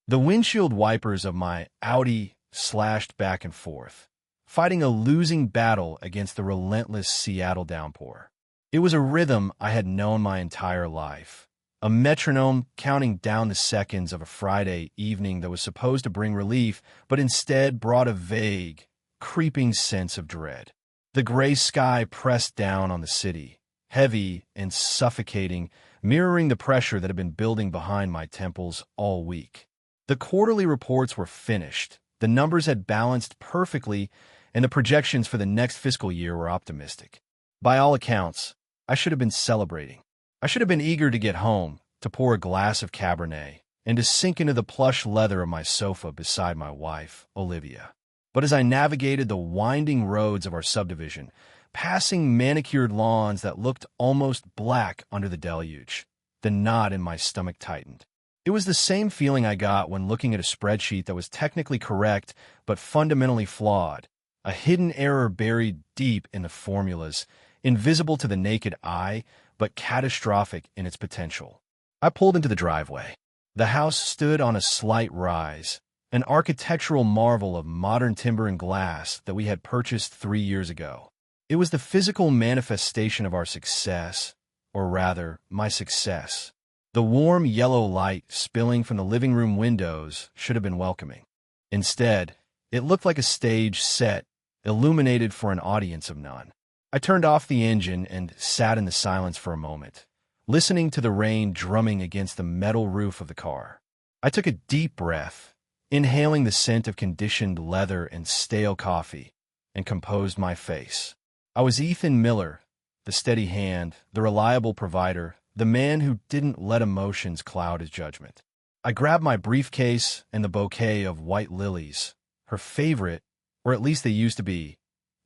The windshield wipers of my Audi slashed back and forth, fighting a losing battle against the relentless Seattle downpour. It was a rhythm I had known my entire life, a metronome counting down the seconds of a Friday evening that was supposed to bring relief, but instead brought a vague, creeping sense of dread. The gray sky pressed down on the city, heavy and suffocating, mirroring the pressure that had been building behind my temples all week. The quarterly reports were finished, the numbers had balanced perfectly, and the projections for the next fiscal year were optimistic. By all accounts, I should have been celebrating. I should have been eager to get home, to pour a glass of Cabernet, and to sink into the plush leather of my sofa beside my wife, Olivia. But as I navigated the winding roads of our subdivision, passing manicured lawns that looked almost black under the deluge, the knot in my stomach tightened. It was the same feeling I got when looking at a spreadsheet that was technically correct but fundamentally flawed, a hidden error buried deep in the formulas, invisible to the naked eye, but catastrophic in its potential. I pulled into the driveway. The house stood on a slight rise, an architectural marvel of modern timber and glass that we had purchased 3 years ago. It was the physical manifestation of our success, or rather, my success. The warm yellow light spilling from the living room windows should have been welcoming. Instead, it looked like a stage set, illuminated for an audience of none. I turned off the engine and sat in the silence for a moment, listening to the rain drumming against the metal roof of the car. I took a deep breath, inhaling the scent of conditioned leather and stale coffee, and composed my face. I was Ethan Miller, the steady hand, the reliable provider, the man who didn't let emotions cloud his judgment. I grabbed my briefcase and the bouquet of white lilies, her favorite, or at least they used to be,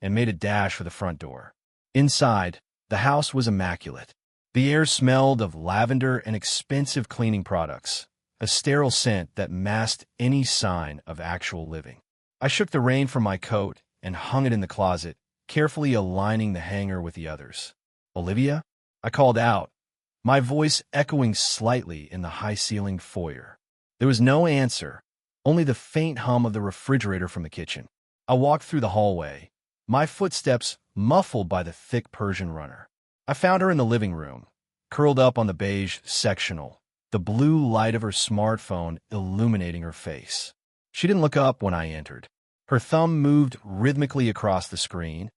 and made a dash for the front door. Inside, the house was immaculate. The air smelled of lavender and expensive cleaning products, a sterile scent that masked any sign of actual living. I shook the rain from my coat and hung it in the closet, carefully aligning the hanger with the others. "Olivia?" I called out, my voice echoing slightly in the high-ceilinged foyer. There was no answer, only the faint hum of the refrigerator from the kitchen. I walked through the hallway, my footsteps muffled by the thick Persian runner. I found her in the living room, curled up on the beige sectional, the blue light of her smartphone illuminating her face. She didn't look up when I entered. Her thumb moved rhythmically across the screen,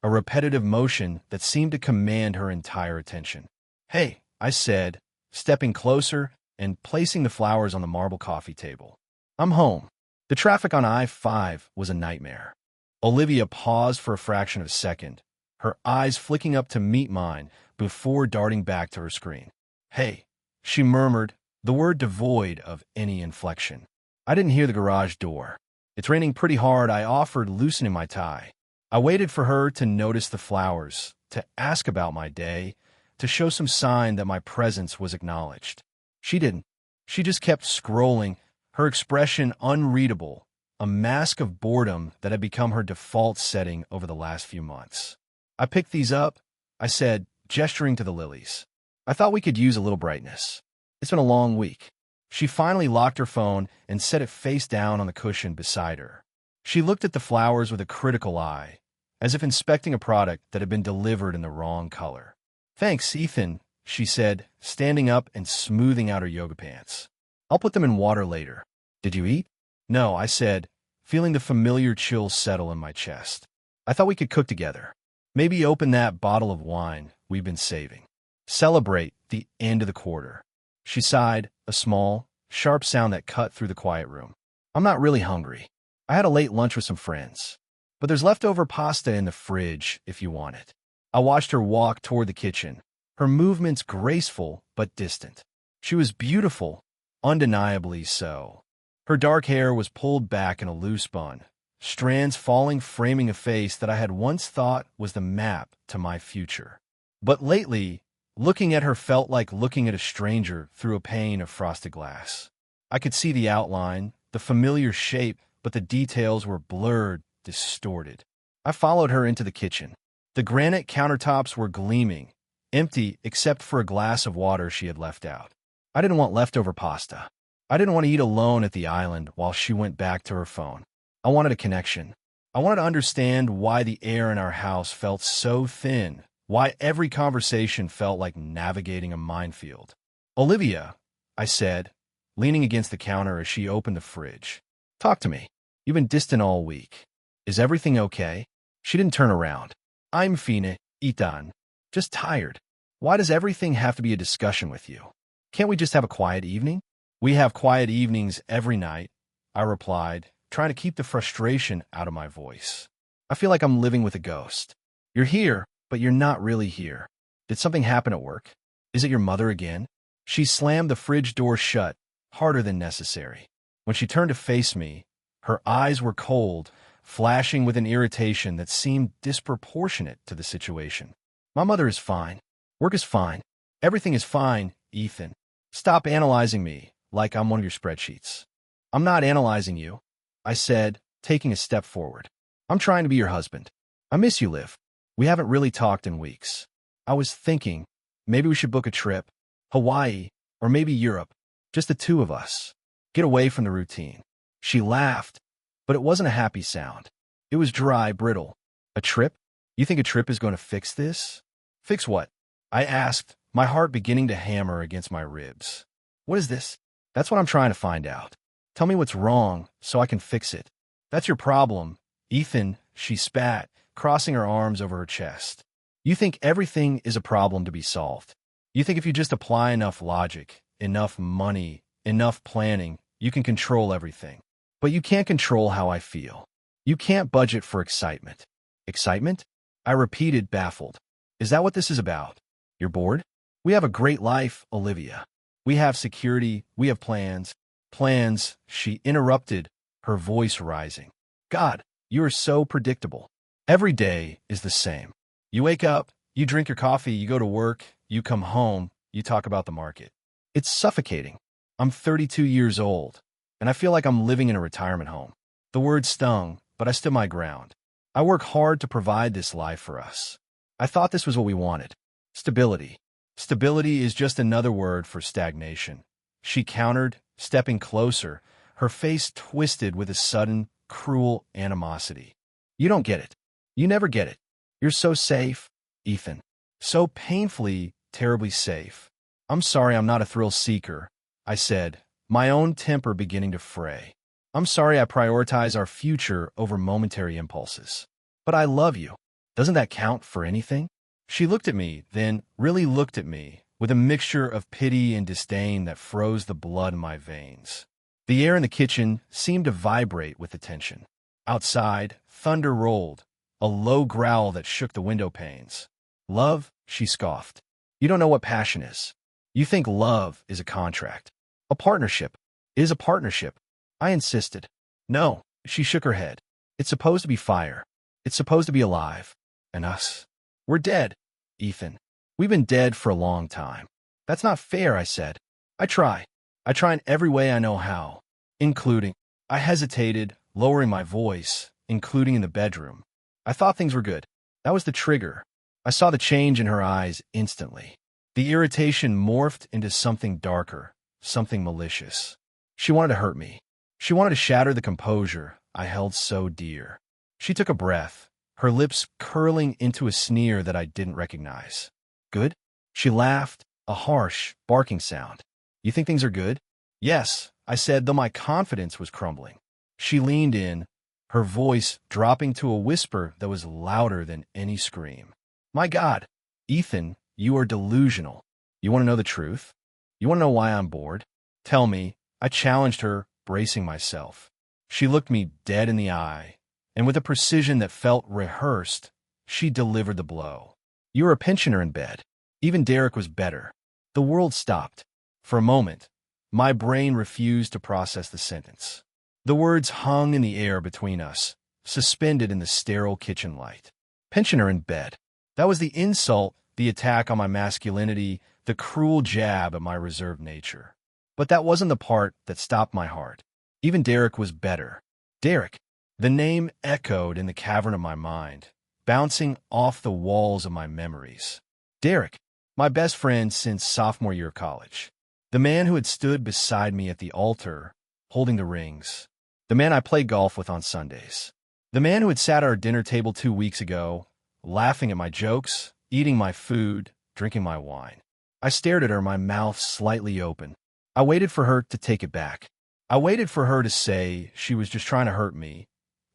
a repetitive motion that seemed to command her entire attention. "Hey," I said, stepping closer and placing the flowers on the marble coffee table. "I'm home." The traffic on I-5 was a nightmare. Olivia paused for a fraction of a second, her eyes flicking up to meet mine before darting back to her screen. "Hey," she murmured, the word devoid of any inflection. I didn't hear the garage door. "It's raining pretty hard," I offered, loosening my tie. I waited for her to notice the flowers, to ask about my day, to show some sign that my presence was acknowledged. She didn't. She just kept scrolling, her expression unreadable, a mask of boredom that had become her default setting over the last few months. "I picked these up," I said, gesturing to the lilies. "I thought we could use a little brightness. It's been a long week." She finally locked her phone and set it face down on the cushion beside her. She looked at the flowers with a critical eye, as if inspecting a product that had been delivered in the wrong color. "Thanks, Ethan," she said, standing up and smoothing out her yoga pants. "I'll put them in water later." "Did you eat?" "No," I said, feeling the familiar chill settle in my chest. "I thought we could cook together. Maybe open that bottle of wine we've been saving. Celebrate the end of the quarter." She sighed, a small, sharp sound that cut through the quiet room. "I'm not really hungry. I had a late lunch with some friends. But there's leftover pasta in the fridge if you want it." I watched her walk toward the kitchen, her movements graceful but distant. She was beautiful, undeniably so. Her dark hair was pulled back in a loose bun, strands falling, framing a face that I had once thought was the map to my future. But lately, looking at her felt like looking at a stranger through a pane of frosted glass. I could see the outline, the familiar shape, but the details were blurred, distorted. I followed her into the kitchen. The granite countertops were gleaming, empty except for a glass of water she had left out. "I didn't want leftover pasta." I didn't want to eat alone at the island while she went back to her phone. I wanted a connection. I wanted to understand why the air in our house felt so thin, why every conversation felt like navigating a minefield. "Olivia," I said, leaning against the counter as she opened the fridge. "Talk to me. You've been distant all week. Is everything okay?" She didn't turn around. "I'm fine, Ethan. Just tired. Why does everything have to be a discussion with you? Can't we just have a quiet evening?" "We have quiet evenings every night," I replied, trying to keep the frustration out of my voice. "I feel like I'm living with a ghost. You're here, but you're not really here. Did something happen at work? Is it your mother again?" She slammed the fridge door shut, harder than necessary. When she turned to face me, her eyes were cold, flashing with an irritation that seemed disproportionate to the situation. "My mother is fine. Work is fine. Everything is fine, Ethan. Stop analyzing me like I'm one of your spreadsheets." "I'm not analyzing you," I said, taking a step forward. "I'm trying to be your husband. I miss you, Liv. We haven't really talked in weeks. I was thinking, maybe we should book a trip. Hawaii, or maybe Europe. Just the two of us. Get away from the routine." She laughed, but it wasn't a happy sound. It was dry, brittle. "A trip? You think a trip is going to fix this?" "Fix what?" I asked, my heart beginning to hammer against my ribs. "What is this?" "That's what I'm trying to find out. Tell me what's wrong so I can fix it." "That's your problem, Ethan," she spat, crossing her arms over her chest. "You think everything is a problem to be solved. You think if you just apply enough logic, enough money, enough planning, you can control everything. But you can't control how I feel. You can't budget for excitement." "Excitement?" I repeated, baffled. "Is that what this is about? You're bored? We have a great life, Olivia. We have security, we have plans." "Plans," she interrupted, her voice rising. "God, you are so predictable. Every day is the same. You wake up, you drink your coffee, you go to work, you come home, you talk about the market. It's suffocating. I'm 32 years old, and I feel like I'm living in a retirement home." The word stung, but I stood my ground. "I work hard to provide this life for us. I thought this was what we wanted. Stability. Stability is just another word for stagnation." She countered, stepping closer, her face twisted with a sudden, cruel animosity. "You don't get it. You never get it. You're so safe, Ethan. So painfully, terribly safe." "I'm sorry I'm not a thrill seeker," I said, my own temper beginning to fray. "I'm sorry I prioritize our future over momentary impulses. But I love you. Doesn't that count for anything?" She looked at me, then really looked at me, with a mixture of pity and disdain that froze the blood in my veins. The air in the kitchen seemed to vibrate with the tension. Outside, thunder rolled, a low growl that shook the window panes. "Love?" she scoffed. "You don't know what passion is. You think love is a contract. A partnership is a partnership." I insisted. "No," she shook her head. "It's supposed to be fire. It's supposed to be alive. And us? We're dead, Ethan. We've been dead for a long time." "That's not fair," I said. I try. I try in every way I know how, including—" I hesitated, lowering my voice, "including in the bedroom. I thought things were good. That was the trigger." I saw the change in her eyes instantly. The irritation morphed into something darker, something malicious. She wanted to hurt me. She wanted to shatter the composure I held so dear. She took a breath, her lips curling into a sneer that I didn't recognize. "Good?" She laughed, a harsh, barking sound. "You think things are good?" "Yes," I said, though my confidence was crumbling. She leaned in, her voice dropping to a whisper that was louder than any scream. "My God, Ethan, you are delusional. You want to know the truth? You want to know why I'm bored? Tell me." I challenged her, bracing myself. She looked me dead in the eye, and with a precision that felt rehearsed, she delivered the blow. "You were a pensioner in bed. Even Derek was better." The world stopped. For a moment, my brain refused to process the sentence. The words hung in the air between us, suspended in the sterile kitchen light. Pensioner in bed. That was the insult, the attack on my masculinity, the cruel jab at my reserved nature. But that wasn't the part that stopped my heart. Even Derek was better. Derek. The name echoed in the cavern of my mind, bouncing off the walls of my memories. Derek, my best friend since sophomore year of college. The man who had stood beside me at the altar, holding the rings. The man I played golf with on Sundays. The man who had sat at our dinner table 2 weeks ago, laughing at my jokes, eating my food, drinking my wine. I stared at her, my mouth slightly open. I waited for her to take it back. I waited for her to say she was just trying to hurt me,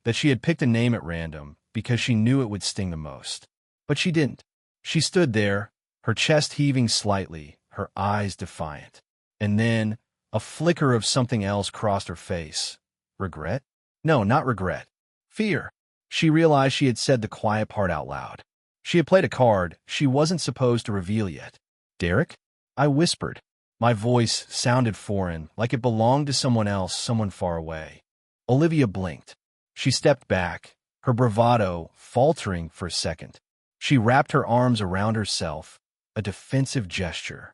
that she had picked a name at random because she knew it would sting the most. But she didn't. She stood there, her chest heaving slightly, her eyes defiant. And then a flicker of something else crossed her face. Regret? No, not regret. Fear. She realized she had said the quiet part out loud. She had played a card she wasn't supposed to reveal yet. Derek? I whispered. My voice sounded foreign, like it belonged to someone else, someone far away. Olivia blinked. She stepped back, her bravado faltering for a second. She wrapped her arms around herself, a defensive gesture.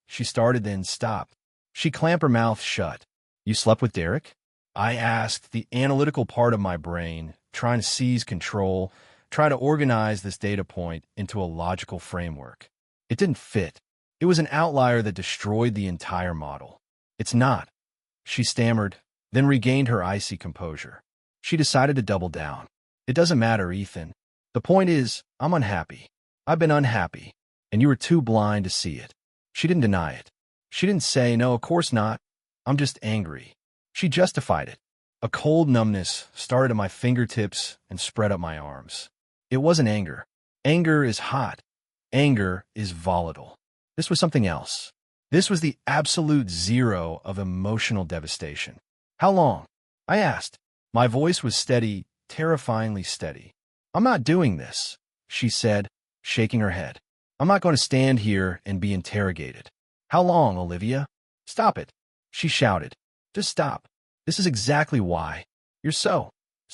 She started, then stopped. She clamped her mouth shut. You slept with Derek? I asked, the analytical part of my brain, trying to seize control, try to organize this data point into a logical framework. It didn't fit. It was an outlier that destroyed the entire model. It's not. She stammered, then regained her icy composure. She decided to double down. It doesn't matter, Ethan. The point is, I'm unhappy. I've been unhappy, and you were too blind to see it. She didn't deny it. She didn't say, no, of course not. I'm just angry. She justified it. A cold numbness started at my fingertips and spread up my arms. It wasn't anger. Anger is hot. Anger is volatile. This was something else. This was the absolute zero of emotional devastation. How long? I asked. My voice was steady, terrifyingly steady. I'm not doing this, she said, shaking her head. I'm not going to stand here and be interrogated. How long, Olivia? Stop it, she shouted. Just stop. This is exactly why. You're so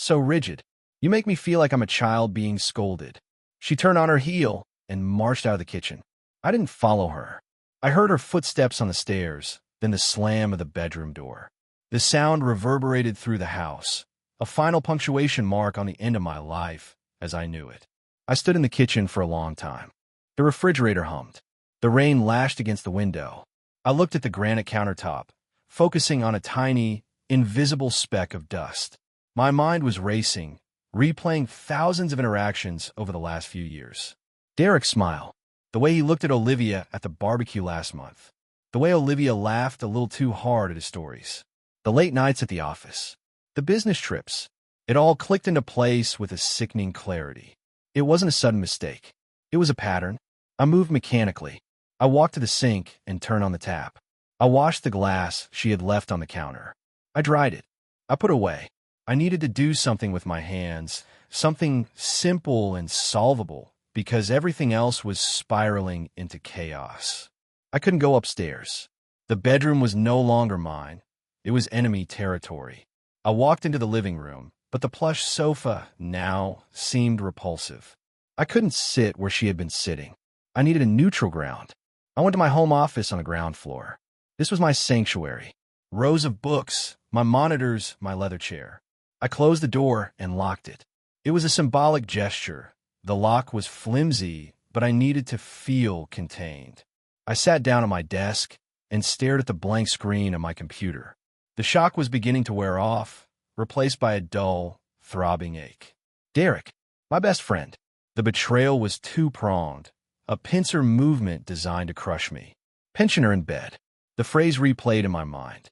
rigid. You make me feel like I'm a child being scolded. She turned on her heel and marched out of the kitchen. I didn't follow her. I heard her footsteps on the stairs, then the slam of the bedroom door. The sound reverberated through the house, a final punctuation mark on the end of my life as I knew it. I stood in the kitchen for a long time. The refrigerator hummed. The rain lashed against the window. I looked at the granite countertop, focusing on a tiny, invisible speck of dust. My mind was racing, replaying thousands of interactions over the last few years. Derek's smile, the way he looked at Olivia at the barbecue last month, the way Olivia laughed a little too hard at his stories, the late nights at the office, the business trips. It all clicked into place with a sickening clarity. It wasn't a sudden mistake. It was a pattern. I moved mechanically. I walked to the sink and turned on the tap. I washed the glass she had left on the counter. I dried it. I put it away. I needed to do something with my hands, something simple and solvable, because everything else was spiraling into chaos. I couldn't go upstairs. The bedroom was no longer mine. It was enemy territory. I walked into the living room, but the plush sofa now seemed repulsive. I couldn't sit where she had been sitting. I needed a neutral ground. I went to my home office on the ground floor. This was my sanctuary. Rows of books, my monitors, my leather chair. I closed the door and locked it. It was a symbolic gesture. The lock was flimsy, but I needed to feel contained. I sat down at my desk and stared at the blank screen of my computer. The shock was beginning to wear off, replaced by a dull, throbbing ache. Derek, my best friend. The betrayal was two-pronged, a pincer movement designed to crush me. Pensioner in bed. The phrase replayed in my mind.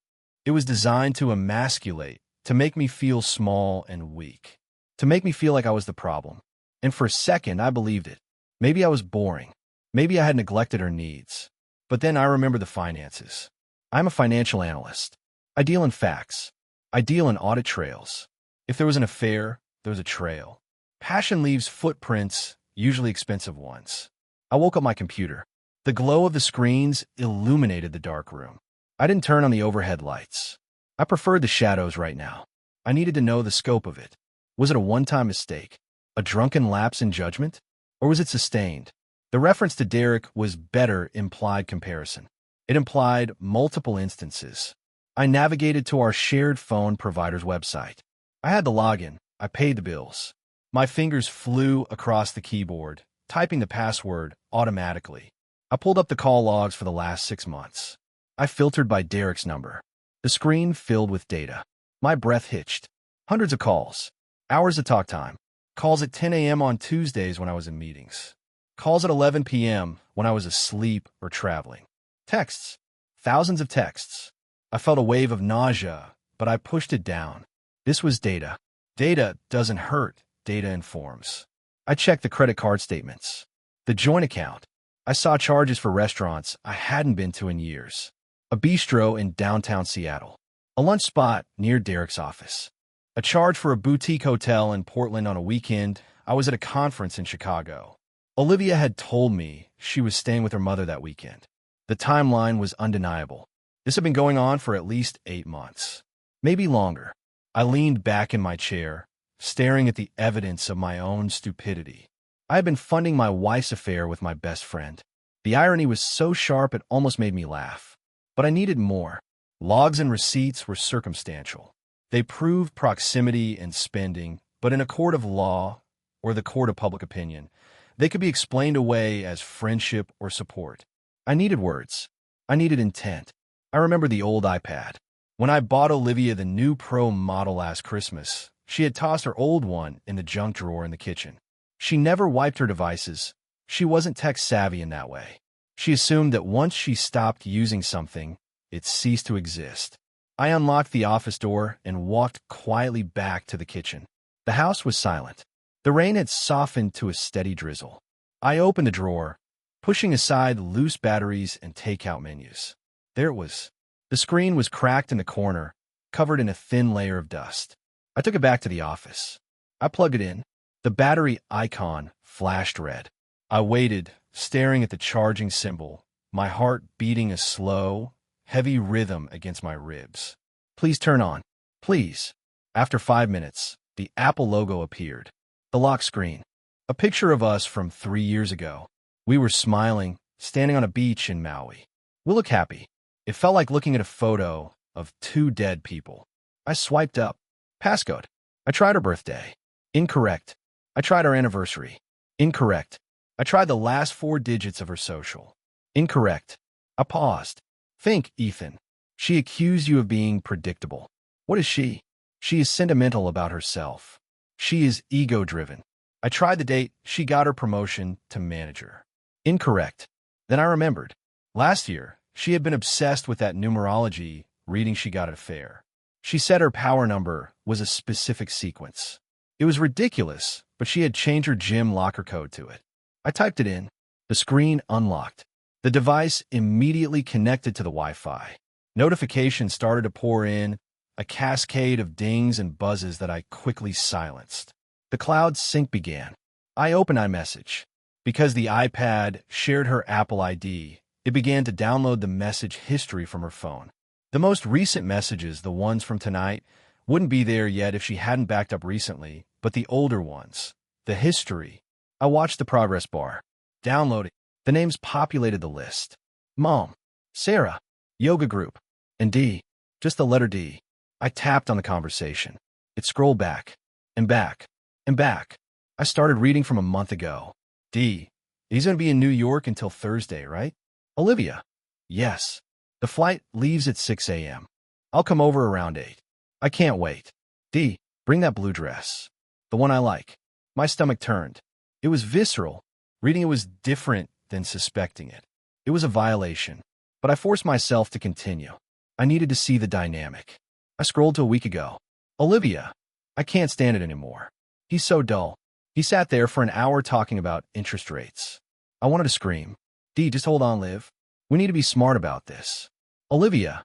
It was designed to emasculate, to make me feel small and weak, to make me feel like I was the problem. And for a second, I believed it. Maybe I was boring. Maybe I had neglected her needs. But then I remembered the finances. I'm a financial analyst. I deal in facts. I deal in audit trails. If there was an affair, there was a trail. Passion leaves footprints, usually expensive ones. I woke up my computer. The glow of the screens illuminated the dark room. I didn't turn on the overhead lights. I preferred the shadows right now. I needed to know the scope of it. Was it a one-time mistake? A drunken lapse in judgment? Or was it sustained? The reference to Derek was better implied comparison. It implied multiple instances. I navigated to our shared phone provider's website. I had the login. I paid the bills. My fingers flew across the keyboard, typing the password automatically. I pulled up the call logs for the last 6 months. I filtered by Derek's number. The screen filled with data. My breath hitched. Hundreds of calls. Hours of talk time. Calls at 10 a.m. on Tuesdays when I was in meetings. Calls at 11 p.m. when I was asleep or traveling. Texts. Thousands of texts. I felt a wave of nausea, but I pushed it down. This was data. Data doesn't hurt. Data informs. I checked the credit card statements. The joint account. I saw charges for restaurants I hadn't been to in years. A bistro in downtown Seattle. A lunch spot near Derek's office. A charge for a boutique hotel in Portland on a weekend. I was at a conference in Chicago. Olivia had told me she was staying with her mother that weekend. The timeline was undeniable. This had been going on for at least 8 months. Maybe longer. I leaned back in my chair, staring at the evidence of my own stupidity. I had been funding my wife's affair with my best friend. The irony was so sharp it almost made me laugh. But I needed more. Logs and receipts were circumstantial. They proved proximity and spending, but in a court of law, or the court of public opinion, they could be explained away as friendship or support. I needed words. I needed intent. I remember the old iPad. When I bought Olivia the new Pro model last Christmas, she had tossed her old one in the junk drawer in the kitchen. She never wiped her devices. She wasn't tech-savvy in that way. She assumed that once she stopped using something, it ceased to exist. I unlocked the office door and walked quietly back to the kitchen. The house was silent. The rain had softened to a steady drizzle. I opened the drawer, pushing aside loose batteries and takeout menus. There it was. The screen was cracked in the corner, covered in a thin layer of dust. I took it back to the office. I plugged it in. The battery icon flashed red. I waited, staring at the charging symbol, my heart beating a slow, heavy rhythm against my ribs. Please turn on. Please. After 5 minutes, the Apple logo appeared. The lock screen. A picture of us from 3 years ago. We were smiling, standing on a beach in Maui. We look happy. It felt like looking at a photo of 2 dead people. I swiped up. Passcode. I tried her birthday. Incorrect. I tried our anniversary. Incorrect. I tried the last 4 digits of her social. Incorrect. I paused. Think, Ethan. She accused you of being predictable. What is she? She is sentimental about herself. She is ego-driven. I tried the date she got her promotion to manager. Incorrect. Then I remembered. Last year, she had been obsessed with that numerology reading she got at a fair. She said her power number was a specific sequence. It was ridiculous, but she had changed her gym locker code to it. I typed it in. The screen unlocked. The device immediately connected to the Wi-Fi. Notifications started to pour in, a cascade of dings and buzzes that I quickly silenced. The cloud sync began. I opened iMessage. Because the iPad shared her Apple ID, it began to download the message history from her phone. The most recent messages, the ones from tonight, wouldn't be there yet if she hadn't backed up recently, but the older ones, the history. I watched the progress bar. Downloading. The names populated the list. Mom, Sarah, yoga group, and D. Just the letter D. I tapped on the conversation. It scrolled back, and back, and back. I started reading from a month ago. D. He's going to be in New York until Thursday, right? Olivia. Yes. The flight leaves at 6 a.m. I'll come over around 8. I can't wait. D. Bring that blue dress. The one I like. My stomach turned. It was visceral. Reading it was different than suspecting it. It was a violation. But I forced myself to continue. I needed to see the dynamic. I scrolled to a week ago. Olivia. I can't stand it anymore. He's so dull. He sat there for an hour talking about interest rates. I wanted to scream. D, just hold on, Liv. We need to be smart about this. Olivia.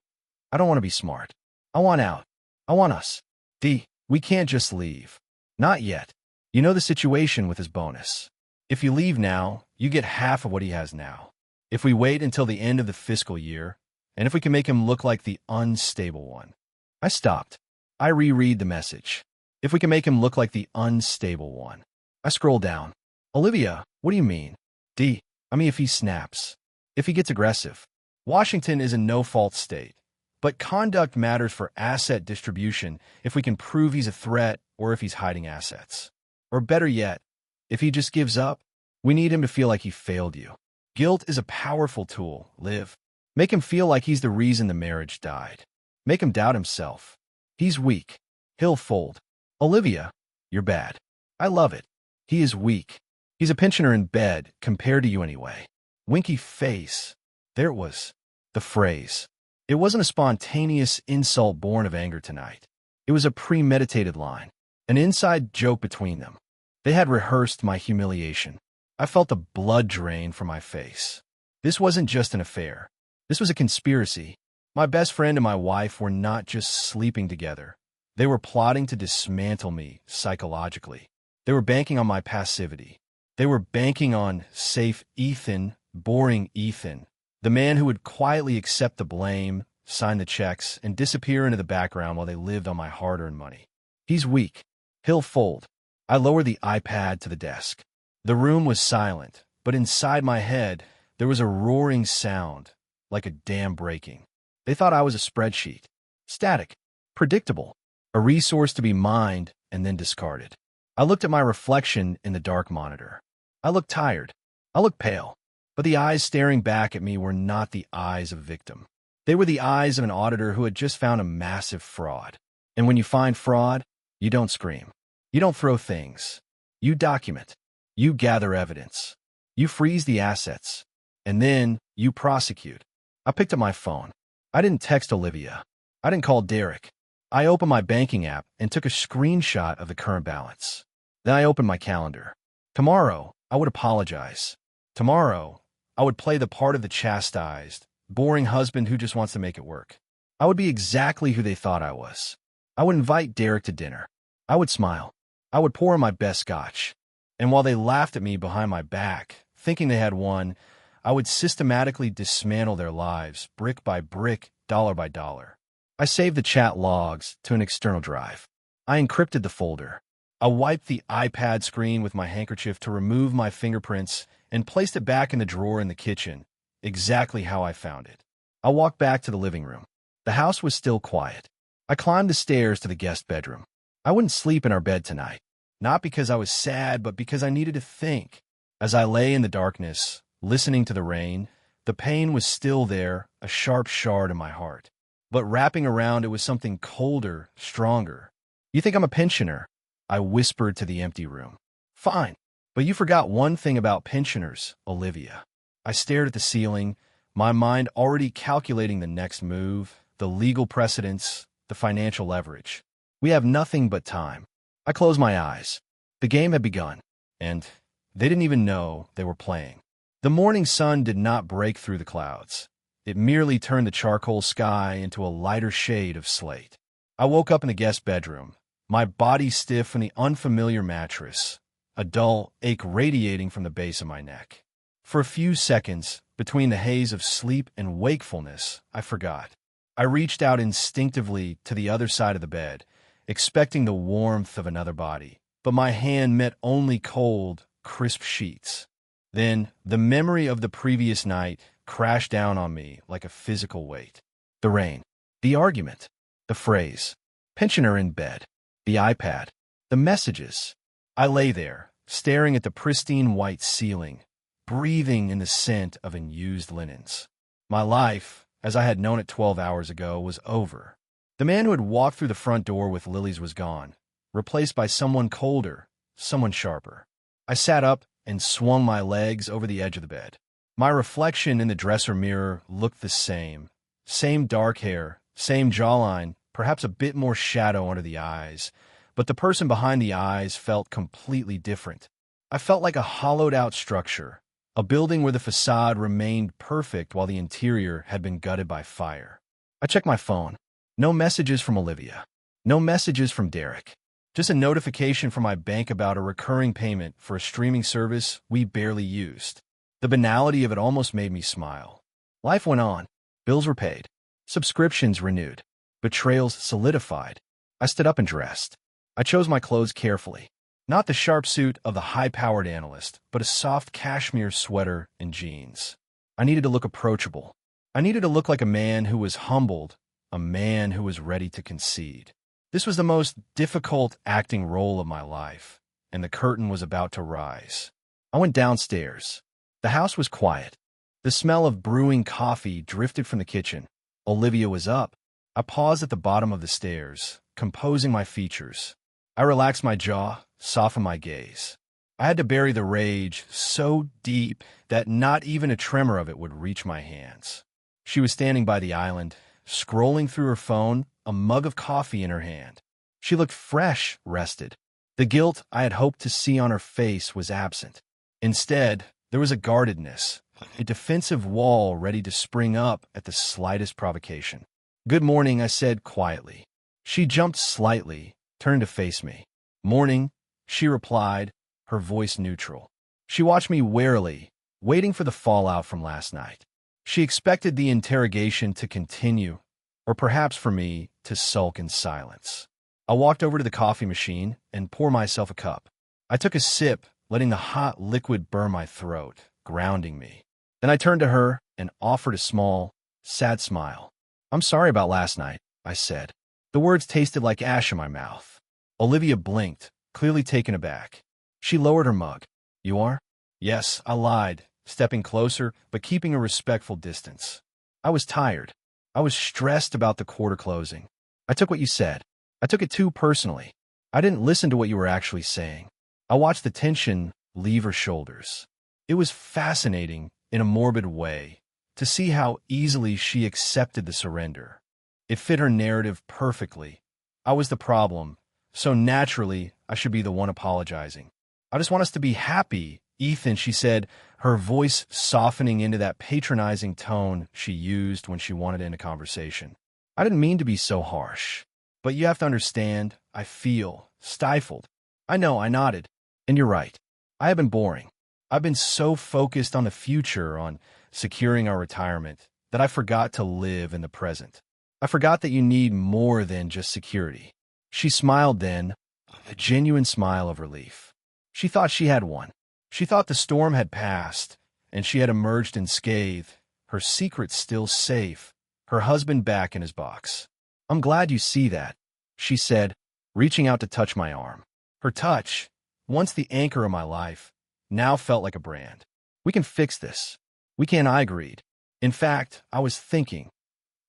I don't want to be smart. I want out. I want us. D, we can't just leave. Not yet. You know the situation with his bonus. If you leave now, you get half of what he has now. If we wait until the end of the fiscal year, and if we can make him look like the unstable one. I stopped. I reread the message. If we can make him look like the unstable one. I scroll down. Olivia, what do you mean? D, I mean if he snaps. If he gets aggressive. Washington is a no-fault state. But conduct matters for asset distribution if we can prove he's a threat or if he's hiding assets. Or better yet, if he just gives up, we need him to feel like he failed you. Guilt is a powerful tool, Liv. Make him feel like he's the reason the marriage died. Make him doubt himself. He's weak. He'll fold. Olivia, you're bad. I love it. He is weak. He's a pensioner in bed, compared to you anyway. Winky face. There it was. The phrase. It wasn't a spontaneous insult born of anger tonight. It was a premeditated line. An inside joke between them. They had rehearsed my humiliation. I felt the blood drain from my face. This wasn't just an affair. This was a conspiracy. My best friend and my wife were not just sleeping together. They were plotting to dismantle me psychologically. They were banking on my passivity. They were banking on safe Ethan, boring Ethan, the man who would quietly accept the blame, sign the checks, and disappear into the background while they lived on my hard-earned money. He's weak. He'll fold. I lowered the iPad to the desk. The room was silent, but inside my head, there was a roaring sound, like a dam breaking. They thought I was a spreadsheet. Static. Predictable. A resource to be mined and then discarded. I looked at my reflection in the dark monitor. I looked tired. I looked pale. But the eyes staring back at me were not the eyes of a victim. They were the eyes of an auditor who had just found a massive fraud. And when you find fraud, you don't scream. You don't throw things. You document. You gather evidence. You freeze the assets. And then you prosecute. I picked up my phone. I didn't text Olivia. I didn't call Derek. I opened my banking app and took a screenshot of the current balance. Then I opened my calendar. Tomorrow, I would apologize. Tomorrow, I would play the part of the chastised, boring husband who just wants to make it work. I would be exactly who they thought I was. I would invite Derek to dinner. I would smile. I would pour my best scotch. And while they laughed at me behind my back, thinking they had won, I would systematically dismantle their lives, brick by brick, dollar by dollar. I saved the chat logs to an external drive. I encrypted the folder. I wiped the iPad screen with my handkerchief to remove my fingerprints and placed it back in the drawer in the kitchen, exactly how I found it. I walked back to the living room. The house was still quiet. I climbed the stairs to the guest bedroom. I wouldn't sleep in our bed tonight, not because I was sad, but because I needed to think. As I lay in the darkness, listening to the rain, the pain was still there, a sharp shard in my heart. But wrapping around it was something colder, stronger. You think I'm a pensioner? I whispered to the empty room. Fine, but you forgot one thing about pensioners, Olivia. I stared at the ceiling, my mind already calculating the next move, the legal precedents, the financial leverage. We have nothing but time. I closed my eyes. The game had begun, and they didn't even know they were playing. The morning sun did not break through the clouds. It merely turned the charcoal sky into a lighter shade of slate. I woke up in the guest bedroom, my body stiff on the unfamiliar mattress, a dull ache radiating from the base of my neck. For a few seconds, between the haze of sleep and wakefulness, I forgot. I reached out instinctively to the other side of the bed, expecting the warmth of another body, but my hand met only cold, crisp sheets. Then, the memory of the previous night crashed down on me like a physical weight. The rain, the argument, the phrase, pensioner in bed, the iPad, the messages. I lay there, staring at the pristine white ceiling, breathing in the scent of unused linens. My life, as I had known it 12 hours ago, was over. The man who had walked through the front door with lilies was gone, replaced by someone colder, someone sharper. I sat up and swung my legs over the edge of the bed. My reflection in the dresser mirror looked the same. Same dark hair, same jawline, perhaps a bit more shadow under the eyes, but the person behind the eyes felt completely different. I felt like a hollowed-out structure, a building where the facade remained perfect while the interior had been gutted by fire. I checked my phone. No messages from Olivia. No messages from Derek. Just a notification from my bank about a recurring payment for a streaming service we barely used. The banality of it almost made me smile. Life went on. Bills were paid. Subscriptions renewed. Betrayals solidified. I stood up and dressed. I chose my clothes carefully. Not the sharp suit of the high-powered analyst, but a soft cashmere sweater and jeans. I needed to look approachable. I needed to look like a man who was humbled, a man who was ready to concede. This was the most difficult acting role of my life, and the curtain was about to rise. I went downstairs. The house was quiet. The smell of brewing coffee drifted from the kitchen. Olivia was up. I paused at the bottom of the stairs, composing my features. I relaxed my jaw, softened my gaze. I had to bury the rage so deep that not even a tremor of it would reach my hands. She was standing by the island, scrolling through her phone, a mug of coffee in her hand. She looked fresh, rested. The guilt I had hoped to see on her face was absent. Instead, there was a guardedness, a defensive wall ready to spring up at the slightest provocation. "Good morning," I said quietly. She jumped slightly, turned to face me. "Morning," she replied, her voice neutral. She watched me warily, waiting for the fallout from last night. She expected the interrogation to continue, or perhaps for me to sulk in silence. I walked over to the coffee machine and poured myself a cup. I took a sip, letting the hot liquid burn my throat, grounding me. Then I turned to her and offered a small, sad smile. "I'm sorry about last night," I said. The words tasted like ash in my mouth. Olivia blinked, clearly taken aback. She lowered her mug. "You are?" "Yes," I lied, stepping closer, but keeping a respectful distance. "I was tired. I was stressed about the quarter closing. I took what you said. I took it too personally. I didn't listen to what you were actually saying." I watched the tension leave her shoulders. It was fascinating, in a morbid way, to see how easily she accepted the surrender. It fit her narrative perfectly. I was the problem, so naturally I should be the one apologizing. "I just want us to be happy, Ethan," she said, her voice softening into that patronizing tone she used when she wanted to end a conversation. "I didn't mean to be so harsh. But you have to understand, I feel stifled." "I know," I nodded. "And you're right. I have been boring. I've been so focused on the future, on securing our retirement, that I forgot to live in the present. I forgot that you need more than just security." She smiled then, a genuine smile of relief. She thought she had one. She thought the storm had passed, and she had emerged unscathed, her secret still safe, her husband back in his box. "I'm glad you see that," she said, reaching out to touch my arm. Her touch, once the anchor of my life, now felt like a brand. "We can fix this." "We can," I agreed. "In fact, I was thinking,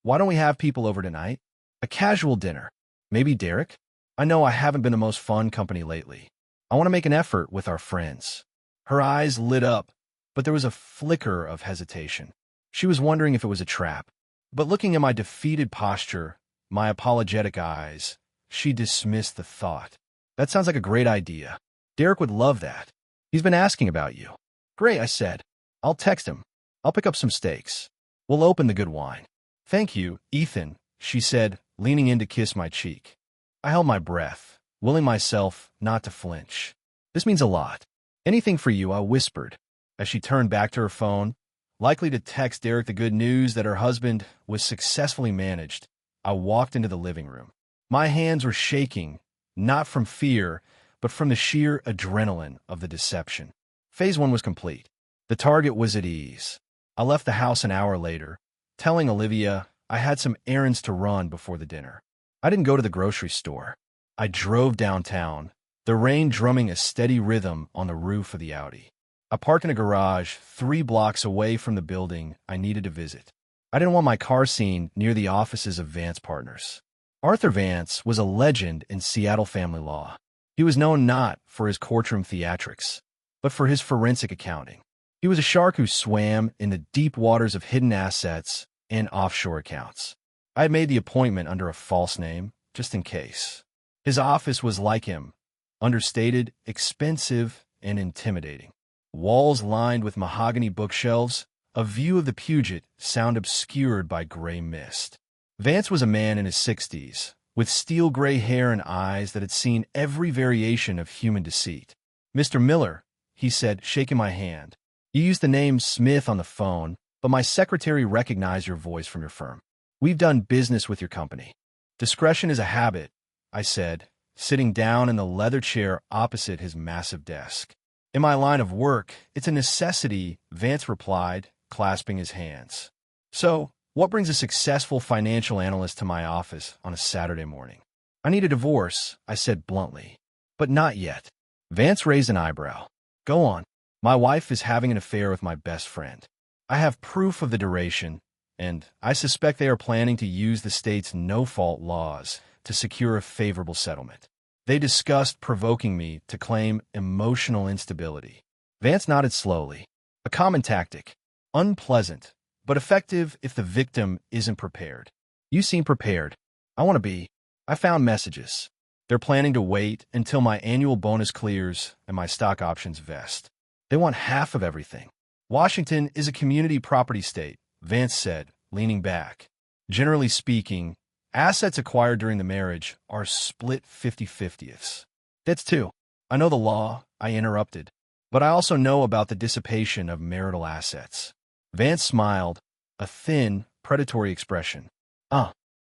why don't we have people over tonight? A casual dinner. Maybe Derek? I know I haven't been the most fun company lately. I want to make an effort with our friends." Her eyes lit up, but there was a flicker of hesitation. She was wondering if it was a trap. But looking at my defeated posture, my apologetic eyes, she dismissed the thought. "That sounds like a great idea. Derek would love that. He's been asking about you." "Great," I said. "I'll text him. I'll pick up some steaks. We'll open the good wine." "Thank you, Ethan," she said, leaning in to kiss my cheek. I held my breath, willing myself not to flinch. "This means a lot. Anything for you," I whispered, as she turned back to her phone, likely to text Derek the good news that her husband was successfully managed. I walked into the living room. My hands were shaking, not from fear, but from the sheer adrenaline of the deception. Phase 1 was complete. The target was at ease. I left the house an hour later, telling Olivia I had some errands to run before the dinner. I didn't go to the grocery store. I drove downtown, the rain drumming a steady rhythm on the roof of the Audi. I parked in a garage 3 blocks away from the building I needed to visit. I didn't want my car seen near the offices of Vance Partners. Arthur Vance was a legend in Seattle family law. He was known not for his courtroom theatrics, but for his forensic accounting. He was a shark who swam in the deep waters of hidden assets and offshore accounts. I had made the appointment under a false name, just in case. His office was like him, understated, expensive, and intimidating. Walls lined with mahogany bookshelves, a view of the Puget Sound obscured by gray mist. Vance was a man in his 60s, with steel gray hair and eyes that had seen every variation of human deceit. "Mr. Miller," he said, shaking my hand. "You used the name Smith on the phone, but my secretary recognized your voice from your firm. We've done business with your company." "Discretion is a habit," I said, sitting down in the leather chair opposite his massive desk. "In my line of work, it's a necessity," Vance replied, clasping his hands. "So, what brings a successful financial analyst to my office on a Saturday morning?" "I need a divorce," I said bluntly. "But not yet." Vance raised an eyebrow. "Go on." "My wife is having an affair with my best friend." I have proof of the duration, and I suspect they are planning to use the state's no-fault laws to secure a favorable settlement. They discussed provoking me to claim emotional instability. Vance nodded slowly. A common tactic. Unpleasant, but effective if the victim isn't prepared. You seem prepared. I want to be. I found messages. They're planning to wait until my annual bonus clears and my stock options vest. They want half of everything. Washington is a community property state, Vance said, leaning back. Generally speaking, assets acquired during the marriage are split 50-50ths. That's two. I know the law, I interrupted, but I also know about the dissipation of marital assets. Vance smiled, a thin, predatory expression.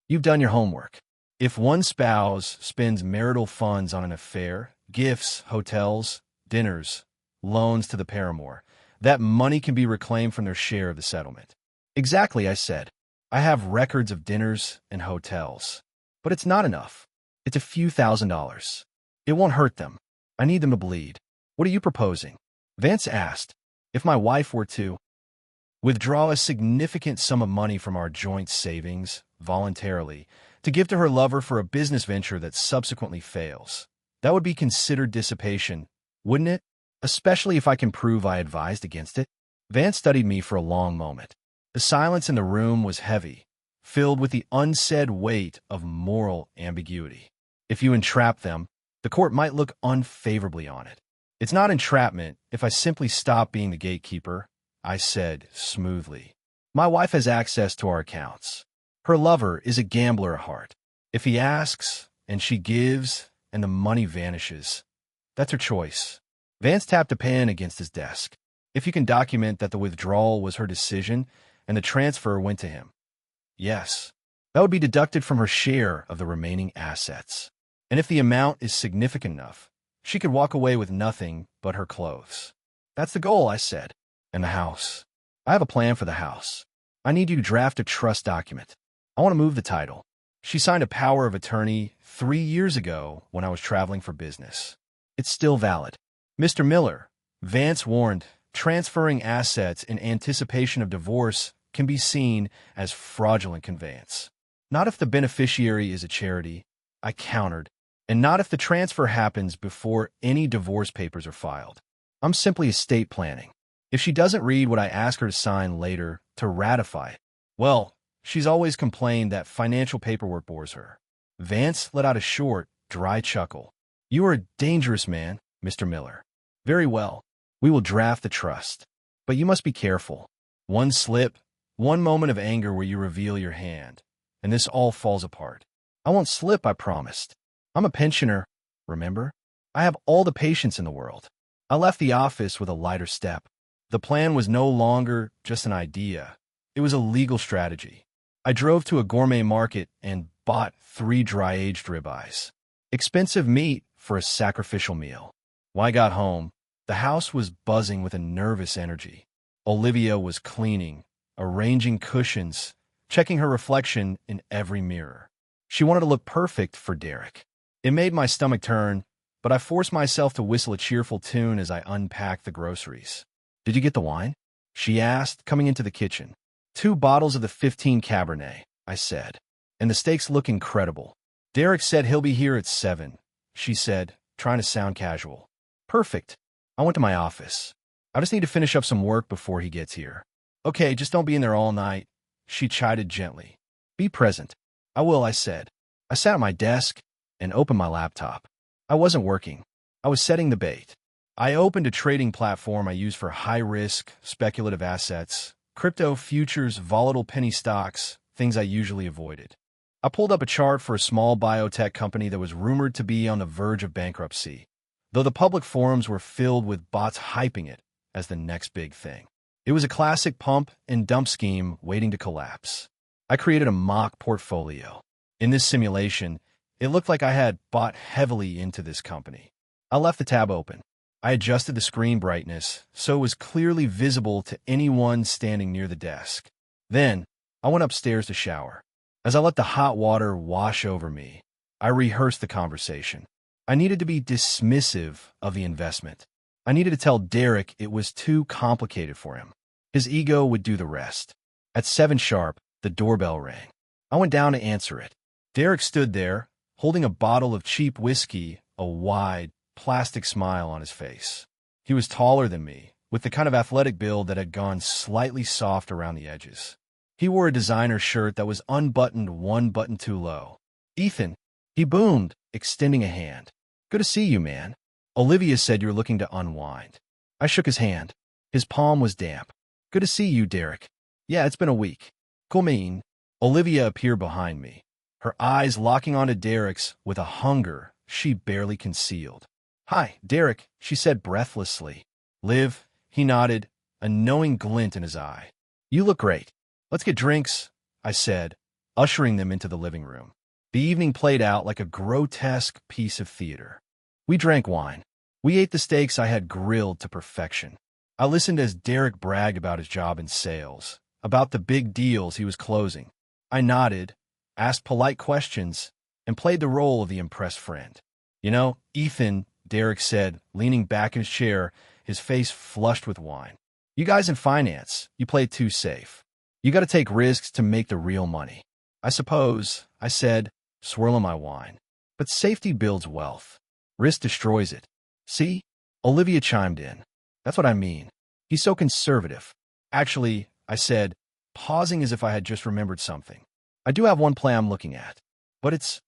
You've done your homework. If one spouse spends marital funds on an affair, gifts, hotels, dinners, loans to the paramour, that money can be reclaimed from their share of the settlement. Exactly, I said. I have records of dinners and hotels. But it's not enough. It's a few $1,000s. It won't hurt them. I need them to bleed. What are you proposing? Vance asked. If my wife were to withdraw a significant sum of money from our joint savings, voluntarily, to give to her lover for a business venture that subsequently fails, that would be considered dissipation, wouldn't it? Especially if I can prove I advised against it. Vance studied me for a long moment. The silence in the room was heavy, filled with the unsaid weight of moral ambiguity. If you entrap them, the court might look unfavorably on it. It's not entrapment if I simply stop being the gatekeeper, I said smoothly. My wife has access to our accounts. Her lover is a gambler at heart. If he asks, and she gives, and the money vanishes, that's her choice. Vance tapped a pen against his desk. If you can document that the withdrawal was her decision and the transfer went to him. Yes, that would be deducted from her share of the remaining assets. And if the amount is significant enough, she could walk away with nothing but her clothes. That's the goal, I said. And the house. I have a plan for the house. I need you to draft a trust document. I want to move the title. She signed a power of attorney 3 years ago when I was traveling for business. It's still valid. Mr. Miller, Vance warned, transferring assets in anticipation of divorce can be seen as fraudulent conveyance. Not if the beneficiary is a charity, I countered, and not if the transfer happens before any divorce papers are filed. I'm simply estate planning. If she doesn't read what I ask her to sign later to ratify it, well, she's always complained that financial paperwork bores her. Vance let out a short, dry chuckle. You are a dangerous man, Mr. Miller. Very well. We will draft the trust. But you must be careful. One slip, one moment of anger where you reveal your hand, and this all falls apart. I won't slip, I promised. I'm a pensioner, remember? I have all the patience in the world. I left the office with a lighter step. The plan was no longer just an idea. It was a legal strategy. I drove to a gourmet market and bought 3 dry-aged ribeyes. Expensive meat for a sacrificial meal. When I got home, the house was buzzing with a nervous energy. Olivia was cleaning, arranging cushions, checking her reflection in every mirror. She wanted to look perfect for Derek. It made my stomach turn, but I forced myself to whistle a cheerful tune as I unpacked the groceries. Did you get the wine? She asked, coming into the kitchen. 2 bottles of the 15 Cabernet, I said. And the steaks look incredible. Derek said he'll be here at 7, she said, trying to sound casual. Perfect. I went to my office. I just need to finish up some work before he gets here. Okay, just don't be in there all night, she chided gently. Be present. I will, I said. I sat at my desk and opened my laptop. I wasn't working. I was setting the bait. I opened a trading platform I use for high-risk, speculative assets, crypto, futures, volatile penny stocks, things I usually avoided. I pulled up a chart for a small biotech company that was rumored to be on the verge of bankruptcy, though the public forums were filled with bots hyping it as the next big thing. It was a classic pump and dump scheme waiting to collapse. I created a mock portfolio. In this simulation, it looked like I had bought heavily into this company. I left the tab open. I adjusted the screen brightness so it was clearly visible to anyone standing near the desk. Then, I went upstairs to shower. As I let the hot water wash over me, I rehearsed the conversation. I needed to be dismissive of the investment. I needed to tell Derek it was too complicated for him. His ego would do the rest. At 7 sharp, the doorbell rang. I went down to answer it. Derek stood there, holding a bottle of cheap whiskey, a wide, plastic smile on his face. He was taller than me, with the kind of athletic build that had gone slightly soft around the edges. He wore a designer shirt that was unbuttoned 1 button too low. "Ethan," he boomed, extending a hand. "Good to see you, man. Olivia said you were looking to unwind." I shook his hand. His palm was damp. "Good to see you, Derek. Yeah, it's been a week." "Cool mean." Olivia appeared behind me, her eyes locking onto Derek's with a hunger she barely concealed. "Hi, Derek," she said breathlessly. "Liv," he nodded, a knowing glint in his eye. "You look great. Let's get drinks," I said, ushering them into the living room. The evening played out like a grotesque piece of theater. We drank wine. We ate the steaks I had grilled to perfection. I listened as Derek bragged about his job in sales, about the big deals he was closing. I nodded, asked polite questions, and played the role of the impressed friend. "You know, Ethan," Derek said, leaning back in his chair, his face flushed with wine. "You guys in finance, you play too safe. You got to take risks to make the real money." "I suppose," I said, swirling my wine. "But safety builds wealth. Risk destroys it." "See?" Olivia chimed in. "That's what I mean. He's so conservative." "Actually," I said, pausing as if I had just remembered something, "I do have one play I'm looking at. But it's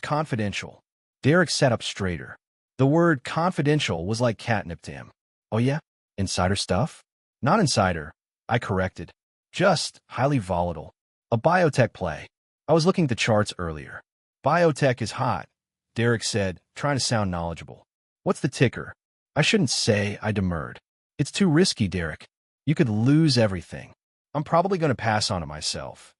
confidential." Derek sat up straighter. The word confidential was like catnip to him. "Oh yeah? Insider stuff?" "Not insider," I corrected. "Just highly volatile. A biotech play. I was looking at the charts earlier." "Biotech is hot," Derek said, trying to sound knowledgeable. "What's the ticker?" I shouldn't say, I demurred. "It's too risky, Derek. You could lose everything." "I'm probably going to pass on it myself,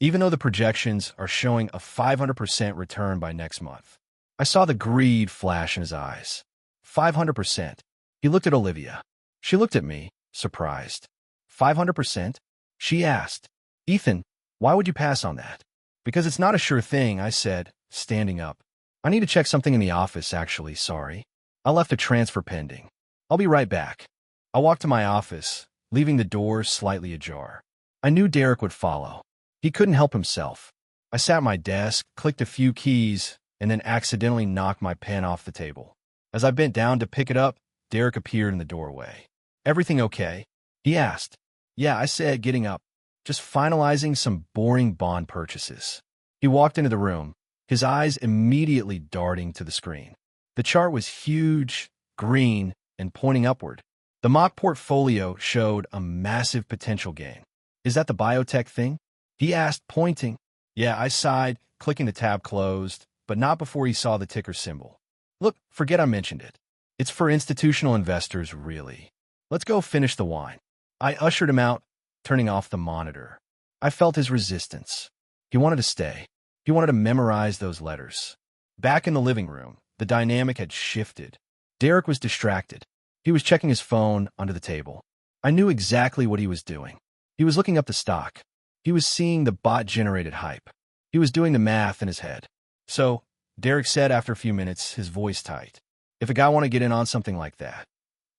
even though the projections are showing a 500% return by next month." I saw the greed flash in his eyes. 500%. He looked at Olivia. She looked at me, surprised. 500%? She asked. "Ethan, why would you pass on that?" "Because it's not a sure thing," I said, standing up. "I need to check something in the office, actually, sorry. I left a transfer pending. I'll be right back." I walked to my office, leaving the door slightly ajar. I knew Derek would follow. He couldn't help himself. I sat at my desk, clicked a few keys, and then accidentally knocked my pen off the table. As I bent down to pick it up, Derek appeared in the doorway. "Everything okay?" he asked. "Yeah," I said, getting up. "Just finalizing some boring bond purchases." He walked into the room, his eyes immediately darting to the screen. The chart was huge, green, and pointing upward. The mock portfolio showed a massive potential gain. "Is that the biotech thing?" he asked, pointing. "Yeah," I sighed, clicking the tab closed, but not before he saw the ticker symbol. "Look, forget I mentioned it. It's for institutional investors, really. Let's go finish the wine." I ushered him out, turning off the monitor. I felt his resistance. He wanted to stay. He wanted to memorize those letters. Back in the living room, the dynamic had shifted. Derek was distracted. He was checking his phone under the table. I knew exactly what he was doing. He was looking up the stock. He was seeing the bot-generated hype. He was doing the math in his head. "So," Derek said after a few minutes, his voice tight, "if a guy want to get in on something like that,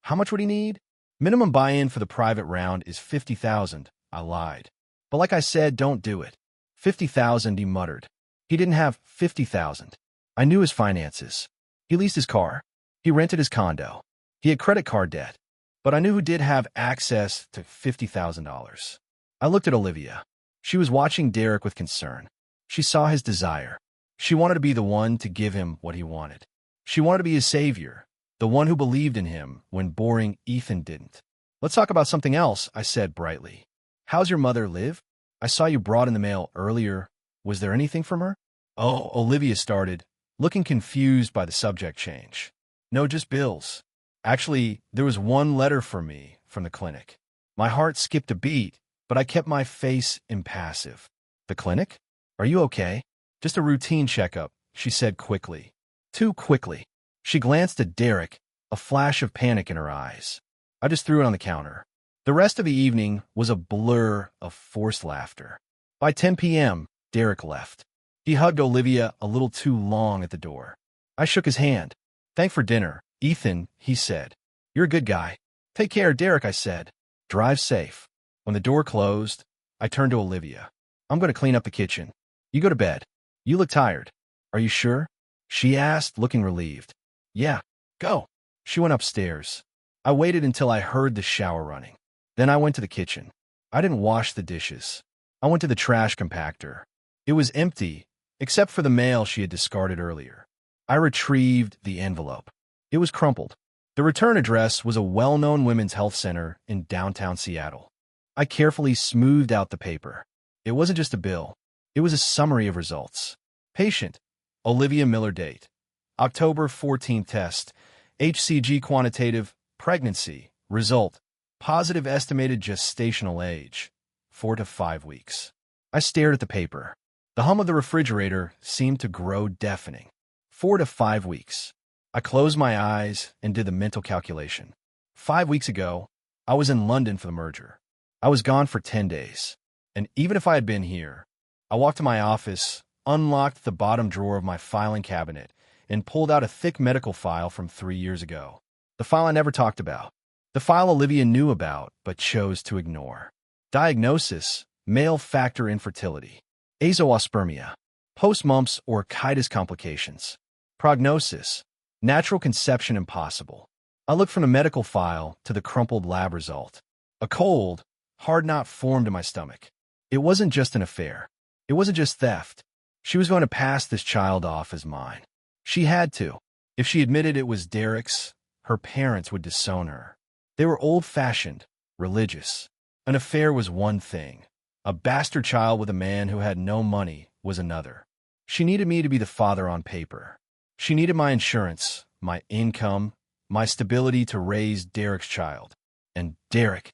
how much would he need?" "Minimum buy-in for the private round is 50,000, I lied. "But like I said, don't do it." 50,000, he muttered. He didn't have 50,000. I knew his finances. He leased his car. He rented his condo. He had credit card debt. But I knew who did have access to $50,000. I looked at Olivia. She was watching Derek with concern. She saw his desire. She wanted to be the one to give him what he wanted. She wanted to be his savior, the one who believed in him when boring Ethan didn't. "Let's talk about something else," I said brightly. "How's your mother, Liv? I saw you brought in the mail earlier. Was there anything from her?" "Oh," Olivia started, looking confused by the subject change. "No, just bills. Actually, there was one letter for me from the clinic." My heart skipped a beat, but I kept my face impassive. "The clinic? Are you okay?" "Just a routine checkup," she said quickly. Too quickly. She glanced at Derek, a flash of panic in her eyes. I just threw it on the counter. The rest of the evening was a blur of forced laughter. By 10 p.m., Derek left. He hugged Olivia a little too long at the door. I shook his hand. "Thanks for dinner, Ethan," he said. "You're a good guy." "Take care, Derek," I said, Drive safe. When the door closed, I turned to Olivia. I'm going to clean up the kitchen. You go to bed. You look tired. Are you sure? She asked, looking relieved. Yeah, go. She went upstairs. I waited until I heard the shower running. Then I went to the kitchen. I didn't wash the dishes. I went to the trash compactor. It was empty, except for the mail she had discarded earlier. I retrieved the envelope. It was crumpled. The return address was a well-known women's health center in downtown Seattle. I carefully smoothed out the paper. It wasn't just a bill. It was a summary of results. Patient, Olivia Miller. Date, October 14th. Test, HCG quantitative, pregnancy. Result, positive estimated gestational age, 4 to 5 weeks. I stared at the paper. The hum of the refrigerator seemed to grow deafening. 4 to 5 weeks. I closed my eyes and did the mental calculation. 5 weeks ago, I was in London for the merger. I was gone for 10 days. And even if I had been here, I walked to my office, unlocked the bottom drawer of my filing cabinet, and pulled out a thick medical file from 3 years ago. The file I never talked about. The file Olivia knew about, but chose to ignore. Diagnosis, male factor infertility. Azoospermia. Post-mumps or coitus complications. Prognosis, natural conception impossible. I looked from the medical file to the crumpled lab result. A cold, hard knot formed in my stomach. It wasn't just an affair. It wasn't just theft. She was going to pass this child off as mine. She had to. If she admitted it was Derek's, her parents would disown her. They were old-fashioned, religious. An affair was one thing. A bastard child with a man who had no money was another. She needed me to be the father on paper. She needed my insurance, my income, my stability to raise Derek's child. And Derek,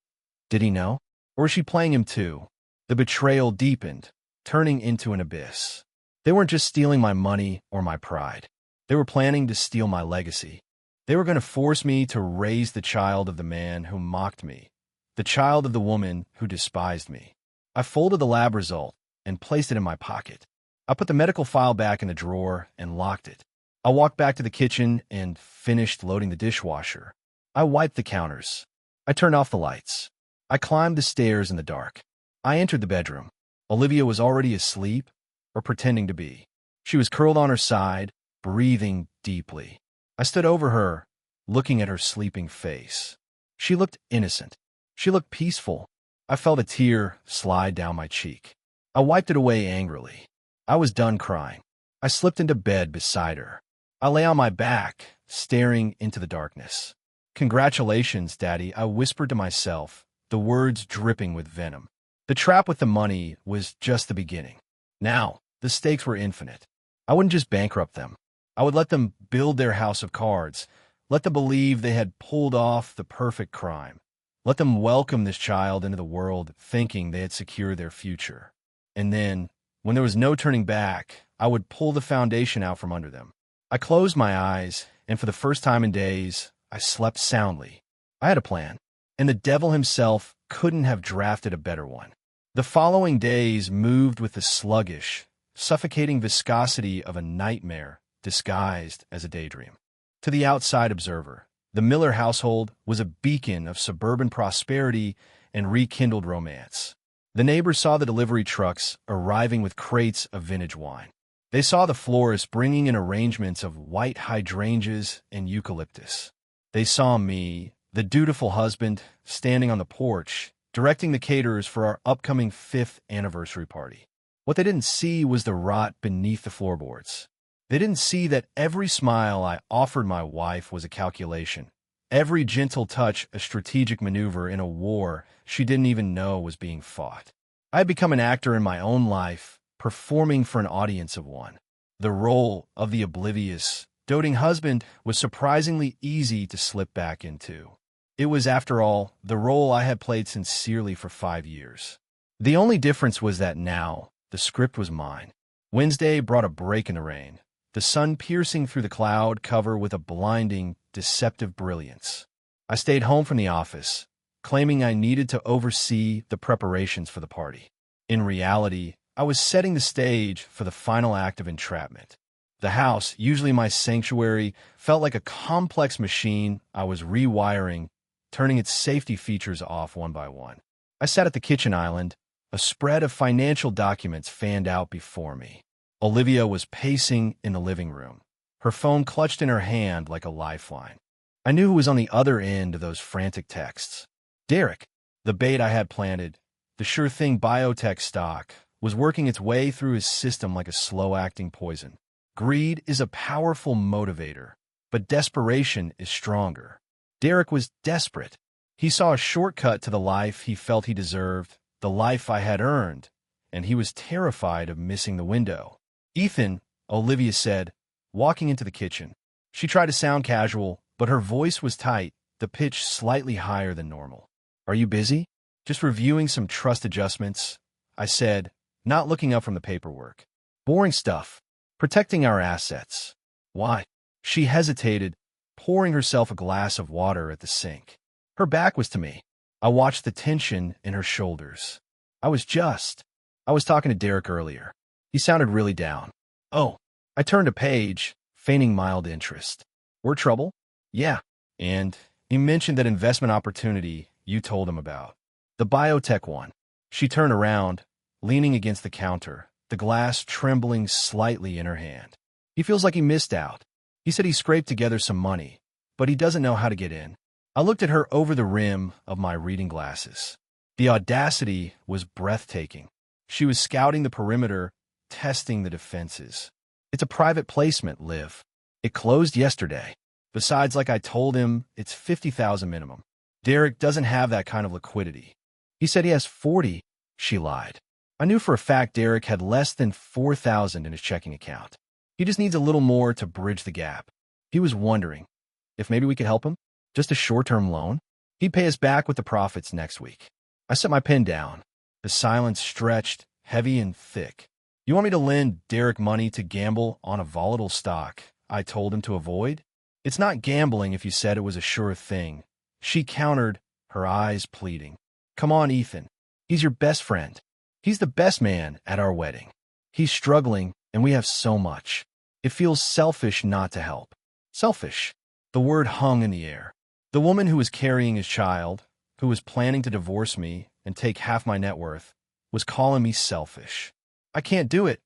did he know? Or was she playing him too? The betrayal deepened, turning into an abyss. They weren't just stealing my money or my pride. They were planning to steal my legacy. They were going to force me to raise the child of the man who mocked me, the child of the woman who despised me. I folded the lab result and placed it in my pocket. I put the medical file back in the drawer and locked it. I walked back to the kitchen and finished loading the dishwasher. I wiped the counters. I turned off the lights. I climbed the stairs in the dark. I entered the bedroom. Olivia was already asleep, or pretending to be. She was curled on her side, breathing deeply. I stood over her, looking at her sleeping face. She looked innocent. She looked peaceful. I felt a tear slide down my cheek. I wiped it away angrily. I was done crying. I slipped into bed beside her. I lay on my back, staring into the darkness. "Congratulations, Daddy," I whispered to myself, the words dripping with venom. The trap with the money was just the beginning. Now, the stakes were infinite. I wouldn't just bankrupt them. I would let them build their house of cards, let them believe they had pulled off the perfect crime, let them welcome this child into the world thinking they had secured their future. And then, when there was no turning back, I would pull the foundation out from under them. I closed my eyes, and for the first time in days, I slept soundly. I had a plan, and the devil himself couldn't have drafted a better one. The following days moved with the sluggish, suffocating viscosity of a nightmare disguised as a daydream. To the outside observer, the Miller household was a beacon of suburban prosperity and rekindled romance. The neighbors saw the delivery trucks arriving with crates of vintage wine. They saw the florist bringing in arrangements of white hydrangeas and eucalyptus. They saw me, the dutiful husband, standing on the porch, directing the caterers for our upcoming 5th anniversary party. What they didn't see was the rot beneath the floorboards. They didn't see that every smile I offered my wife was a calculation, every gentle touch a strategic maneuver in a war she didn't even know was being fought. I had become an actor in my own life, performing for an audience of one. The role of the oblivious, doting husband was surprisingly easy to slip back into. It was, after all, the role I had played sincerely for 5 years. The only difference was that now, the script was mine. Wednesday brought a break in the rain, the sun piercing through the cloud cover with a blinding, deceptive brilliance. I stayed home from the office, claiming I needed to oversee the preparations for the party. In reality, I was setting the stage for the final act of entrapment. The house, usually my sanctuary, felt like a complex machine I was rewiring turning its safety features off one by one. I sat at the kitchen island. A spread of financial documents fanned out before me. Olivia was pacing in the living room, her phone clutched in her hand like a lifeline. I knew who was on the other end of those frantic texts. Derek, the bait I had planted, the sure-thing biotech stock, was working its way through his system like a slow-acting poison. Greed is a powerful motivator, but desperation is stronger. Derek was desperate. He saw a shortcut to the life he felt he deserved, the life I had earned, and he was terrified of missing the window. Ethan, Olivia said, walking into the kitchen. She tried to sound casual, but her voice was tight, the pitch slightly higher than normal. Are you busy? Just reviewing some trust adjustments, I said, not looking up from the paperwork. Boring stuff. Protecting our assets. Why? She hesitated, pouring herself a glass of water at the sink. Her back was to me. I watched the tension in her shoulders. I was talking to Derek earlier. He sounded really down. Oh, I turned a page, feigning mild interest. We're trouble? Yeah. And he mentioned that investment opportunity you told him about. The biotech one. She turned around, leaning against the counter, the glass trembling slightly in her hand. He feels like he missed out. He said he scraped together some money, but he doesn't know how to get in. I looked at her over the rim of my reading glasses. The audacity was breathtaking. She was scouting the perimeter, testing the defenses. It's a private placement, Liv. It closed yesterday. Besides, like I told him, it's $50,000 minimum. Derek doesn't have that kind of liquidity. He said he has 40. She lied. I knew for a fact Derek had less than 4,000 in his checking account. He just needs a little more to bridge the gap. He was wondering if maybe we could help him. Just a short-term loan? He'd pay us back with the profits next week. I set my pen down. The silence stretched, heavy and thick. You want me to lend Derek money to gamble on a volatile stock I told him to avoid? It's not gambling if you said it was a sure thing. She countered, her eyes pleading. Come on, Ethan. He's your best friend. He's the best man at our wedding. He's struggling, and we have so much. It feels selfish not to help. Selfish. The word hung in the air. The woman who was carrying his child, who was planning to divorce me and take half my net worth, was calling me selfish. I can't do it.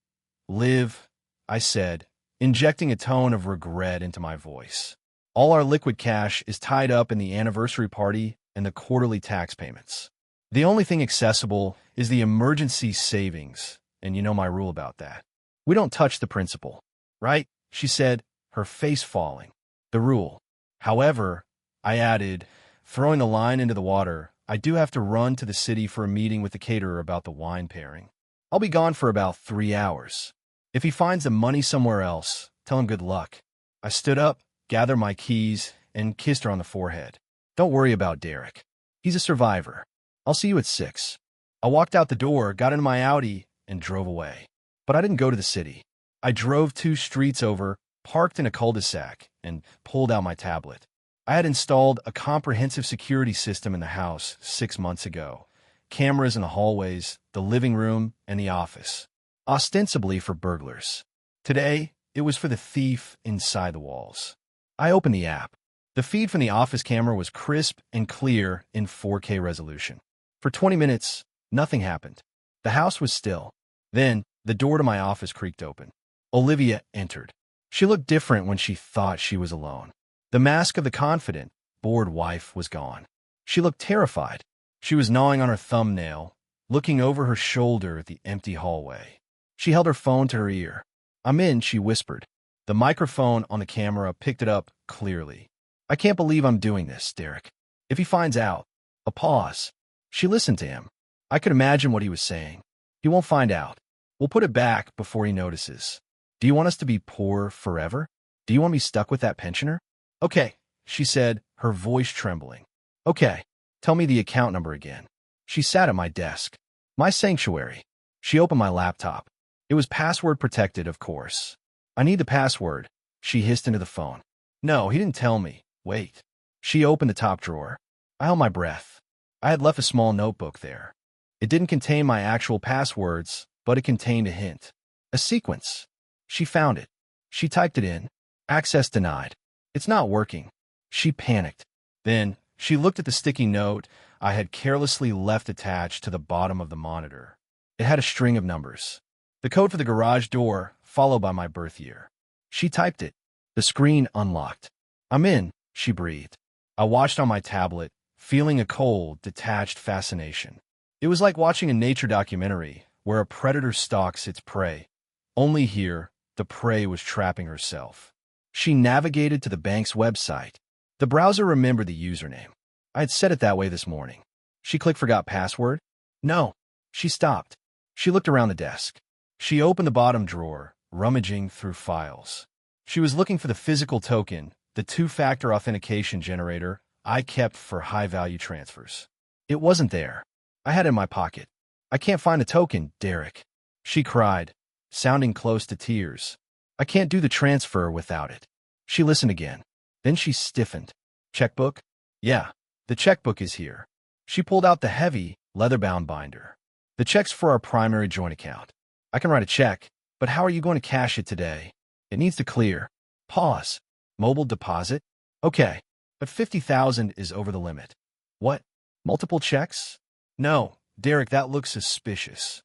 Liv, I said, injecting a tone of regret into my voice. All our liquid cash is tied up in the anniversary party and the quarterly tax payments. The only thing accessible is the emergency savings, and you know my rule about that. We don't touch the principal, right? She said, her face falling. The rule. However, I added, throwing the line into the water, I do have to run to the city for a meeting with the caterer about the wine pairing. I'll be gone for about 3 hours. If he finds the money somewhere else, tell him good luck. I stood up, gathered my keys, and kissed her on the forehead. Don't worry about Derek. He's a survivor. I'll see you at 6. I walked out the door, got into my Audi, and drove away. But I didn't go to the city. I drove 2 streets over, parked in a cul-de-sac, and pulled out my tablet. I had installed a comprehensive security system in the house 6 months ago. Cameras in the hallways, the living room, and the office. Ostensibly for burglars. Today, it was for the thief inside the walls. I opened the app. The feed from the office camera was crisp and clear in 4K resolution. For 20 minutes, nothing happened. The house was still. Then, the door to my office creaked open. Olivia entered. She looked different when she thought she was alone. The mask of the confident, bored wife was gone. She looked terrified. She was gnawing on her thumbnail, looking over her shoulder at the empty hallway. She held her phone to her ear. I'm in, she whispered. The microphone on the camera picked it up clearly. I can't believe I'm doing this, Derek. If he finds out. A pause. She listened to him. I could imagine what he was saying. He won't find out. We'll put it back before he notices. Do you want us to be poor forever? Do you want me stuck with that pensioner? Okay, she said, her voice trembling. Okay, tell me the account number again. She sat at my desk. My sanctuary. She opened my laptop. It was password protected, of course. I need the password, she hissed into the phone. No, he didn't tell me. Wait. She opened the top drawer. I held my breath. I had left a small notebook there. It didn't contain my actual passwords, but it contained a hint. A sequence. She found it. She typed it in. Access denied. It's not working. She panicked. Then, She looked at the sticky note I had carelessly left attached to the bottom of the monitor. It had a string of numbers. The code for the garage door, followed by my birth year. She typed it. The screen unlocked. "I'm in," she breathed. I watched on my tablet, feeling a cold, detached fascination. It was like watching a nature documentary where a predator stalks its prey. Only here, the prey was trapping herself. She navigated to the bank's website. The browser remembered the username. I had set it that way this morning. She clicked forgot password. No. She stopped. She looked around the desk. She opened the bottom drawer, rummaging through files. She was looking for the physical token, the two-factor authentication generator I kept for high-value transfers. It wasn't there. I had it in my pocket. "I can't find the token, Derek," she cried, sounding close to tears. "I can't do the transfer without it." She listened again. Then she stiffened. "Checkbook?" "Yeah, the checkbook is here." She pulled out the heavy, leather-bound binder. "The check's for our primary joint account. I can write a check, but how are you going to cash it today? It needs to clear." Pause. "Mobile deposit? Okay, but 50,000 is over the limit." "What? Multiple checks?" "No, Derek, that looks suspicious."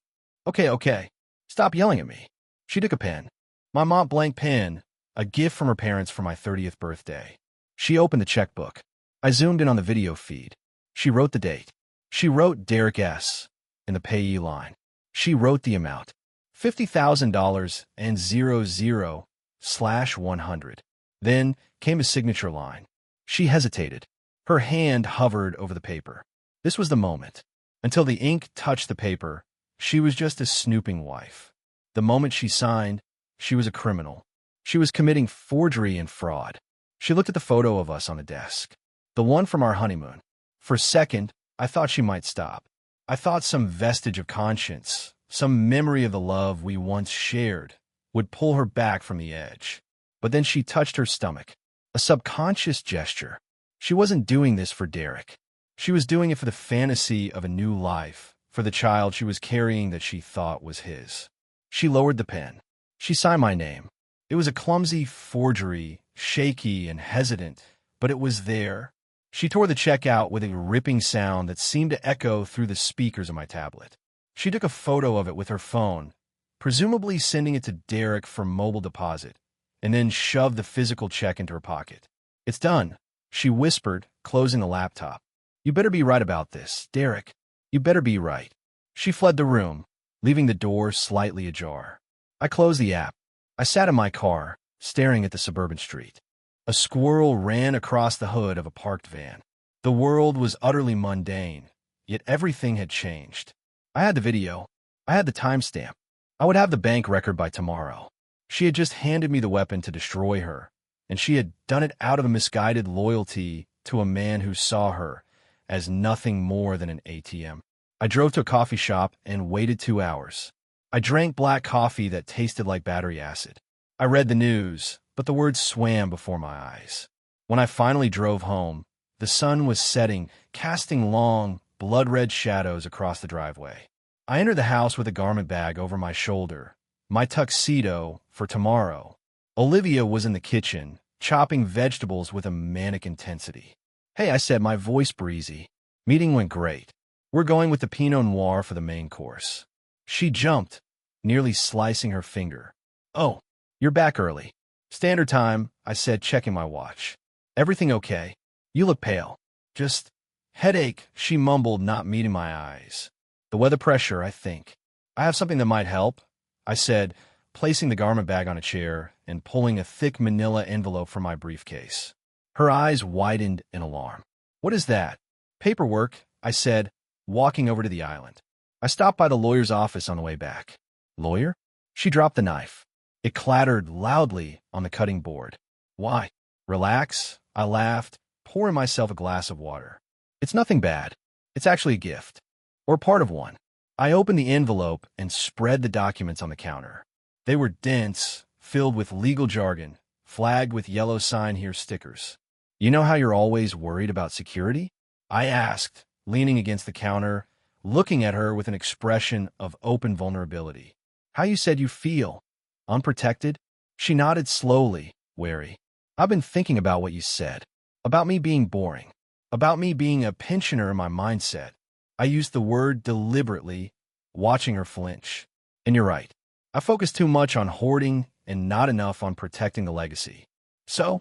Okay. Stop yelling at me." She took a pen. My Mont Blanc pen, a gift from her parents for my 30th birthday. She opened the checkbook. I zoomed in on the video feed. She wrote the date. She wrote Derek S. in the payee line. She wrote the amount. $50,000 and 00/100. Then came a signature line. She hesitated. Her hand hovered over the paper. This was the moment. Until the ink touched the paper, she was just a snooping wife. The moment she signed, she was a criminal. She was committing forgery and fraud. She looked at the photo of us on the desk. The one from our honeymoon. For a second, I thought she might stop. I thought some vestige of conscience, some memory of the love we once shared, would pull her back from the edge. But then she touched her stomach. A subconscious gesture. She wasn't doing this for Derek. She was doing it for the fantasy of a new life, for the child she was carrying that she thought was his. She lowered the pen. She signed my name. It was a clumsy forgery, shaky and hesitant, but it was there. She tore the check out with a ripping sound that seemed to echo through the speakers of my tablet. She took a photo of it with her phone, presumably sending it to Derek for mobile deposit, and then shoved the physical check into her pocket. "It's done," she whispered, closing the laptop. "You better be right about this, Derek. You better be right." She fled the room, leaving the door slightly ajar. I closed the app. I sat in my car, staring at the suburban street. A squirrel ran across the hood of a parked van. The world was utterly mundane, yet everything had changed. I had the video. I had the timestamp. I would have the bank record by tomorrow. She had just handed me the weapon to destroy her, and she had done it out of a misguided loyalty to a man who saw her as nothing more than an ATM. I drove to a coffee shop and waited 2 hours. I drank black coffee that tasted like battery acid. I read the news, but the words swam before my eyes. When I finally drove home, the sun was setting, casting long, blood-red shadows across the driveway. I entered the house with a garment bag over my shoulder, my tuxedo for tomorrow. Olivia was in the kitchen, chopping vegetables with a manic intensity. "Hey," I said, my voice breezy. "Meeting went great. We're going with the Pinot Noir for the main course." She jumped, nearly slicing her finger. "Oh, you're back early." "Standard time," I said, checking my watch. "Everything okay? You look pale." "Just headache," she mumbled, not meeting my eyes. "The weather pressure, I think." "I have something that might help," I said, placing the garment bag on a chair and pulling a thick manila envelope from my briefcase. Her eyes widened in alarm. "What is that?" "Paperwork," I said, walking over to the island. I stopped by the lawyer's office on the way back. "Lawyer?" She dropped the knife. It clattered loudly on the cutting board. "Why?" "Relax," I laughed, pouring myself a glass of water. "It's nothing bad. It's actually a gift. Or part of one." I opened the envelope and spread the documents on the counter. They were dense, filled with legal jargon, flagged with yellow sign here stickers. "You know how you're always worried about security?" I asked, leaning against the counter, looking at her with an expression of open vulnerability. "How you said you feel? Unprotected?" She nodded slowly, wary. "I've been thinking about what you said. About me being boring. about me being a pensioner in my mindset. I used the word deliberately, watching her flinch. And you're right. I focused too much on hoarding and not enough on protecting the legacy. So,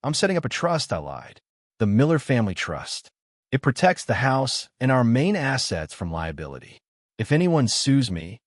I'm setting up a trust, I lied. The Miller Family Trust. It protects the house and our main assets from liability. If anyone sues me,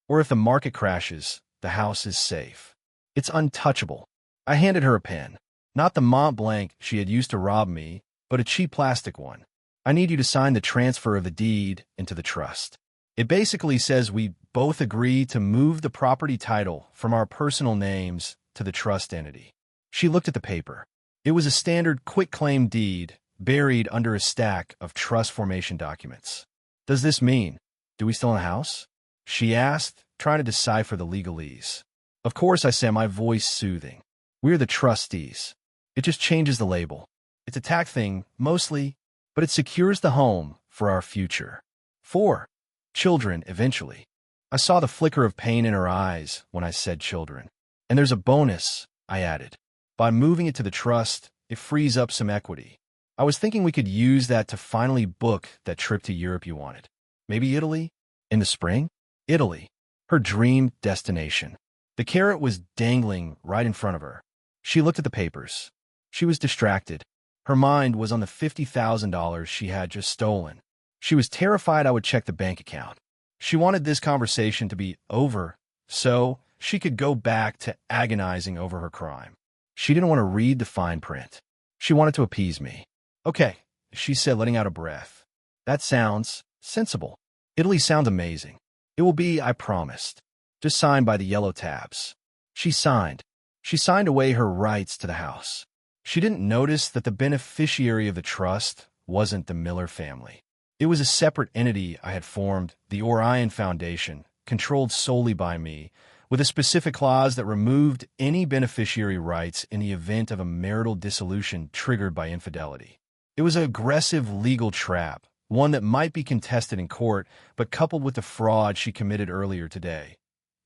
or if the market crashes, the house is safe. It's untouchable. I handed her a pen. Not the Mont Blanc she had used to rob me, but a cheap plastic one. I need you to sign the transfer of the deed into the trust. It basically says we both agree to move the property title from our personal names to the trust entity. She looked at the paper. It was a standard quitclaim deed buried under a stack of trust formation documents. Does this mean, do we still own a house? She asked, trying to decipher the legalese. Of course, I said, my voice soothing. We're the trustees. It just changes the label. It's a tax thing, mostly, but it secures the home for our future. 4. Children, eventually. I saw the flicker of pain in her eyes when I said children. And there's a bonus, I added. By moving it to the trust, it frees up some equity. I was thinking we could use that to finally book that trip to Europe you wanted. Maybe Italy? In the spring? Italy. Her dream destination. The carrot was dangling right in front of her. She looked at the papers. She was distracted. Her mind was on the $50,000 she had just stolen. She was terrified I would check the bank account. She wanted this conversation to be over so she could go back to agonizing over her crime. She didn't want to read the fine print. She wanted to appease me. Okay, she said, letting out a breath. That sounds sensible. Italy sounds amazing. It will be, I promised. Just sign by the yellow tabs. She signed. She signed away her rights to the house. She didn't notice that the beneficiary of the trust wasn't the Miller family. It was a separate entity I had formed, the Orion Foundation, controlled solely by me, with a specific clause that removed any beneficiary rights in the event of a marital dissolution triggered by infidelity. It was an aggressive legal trap, one that might be contested in court, but coupled with the fraud she committed earlier today,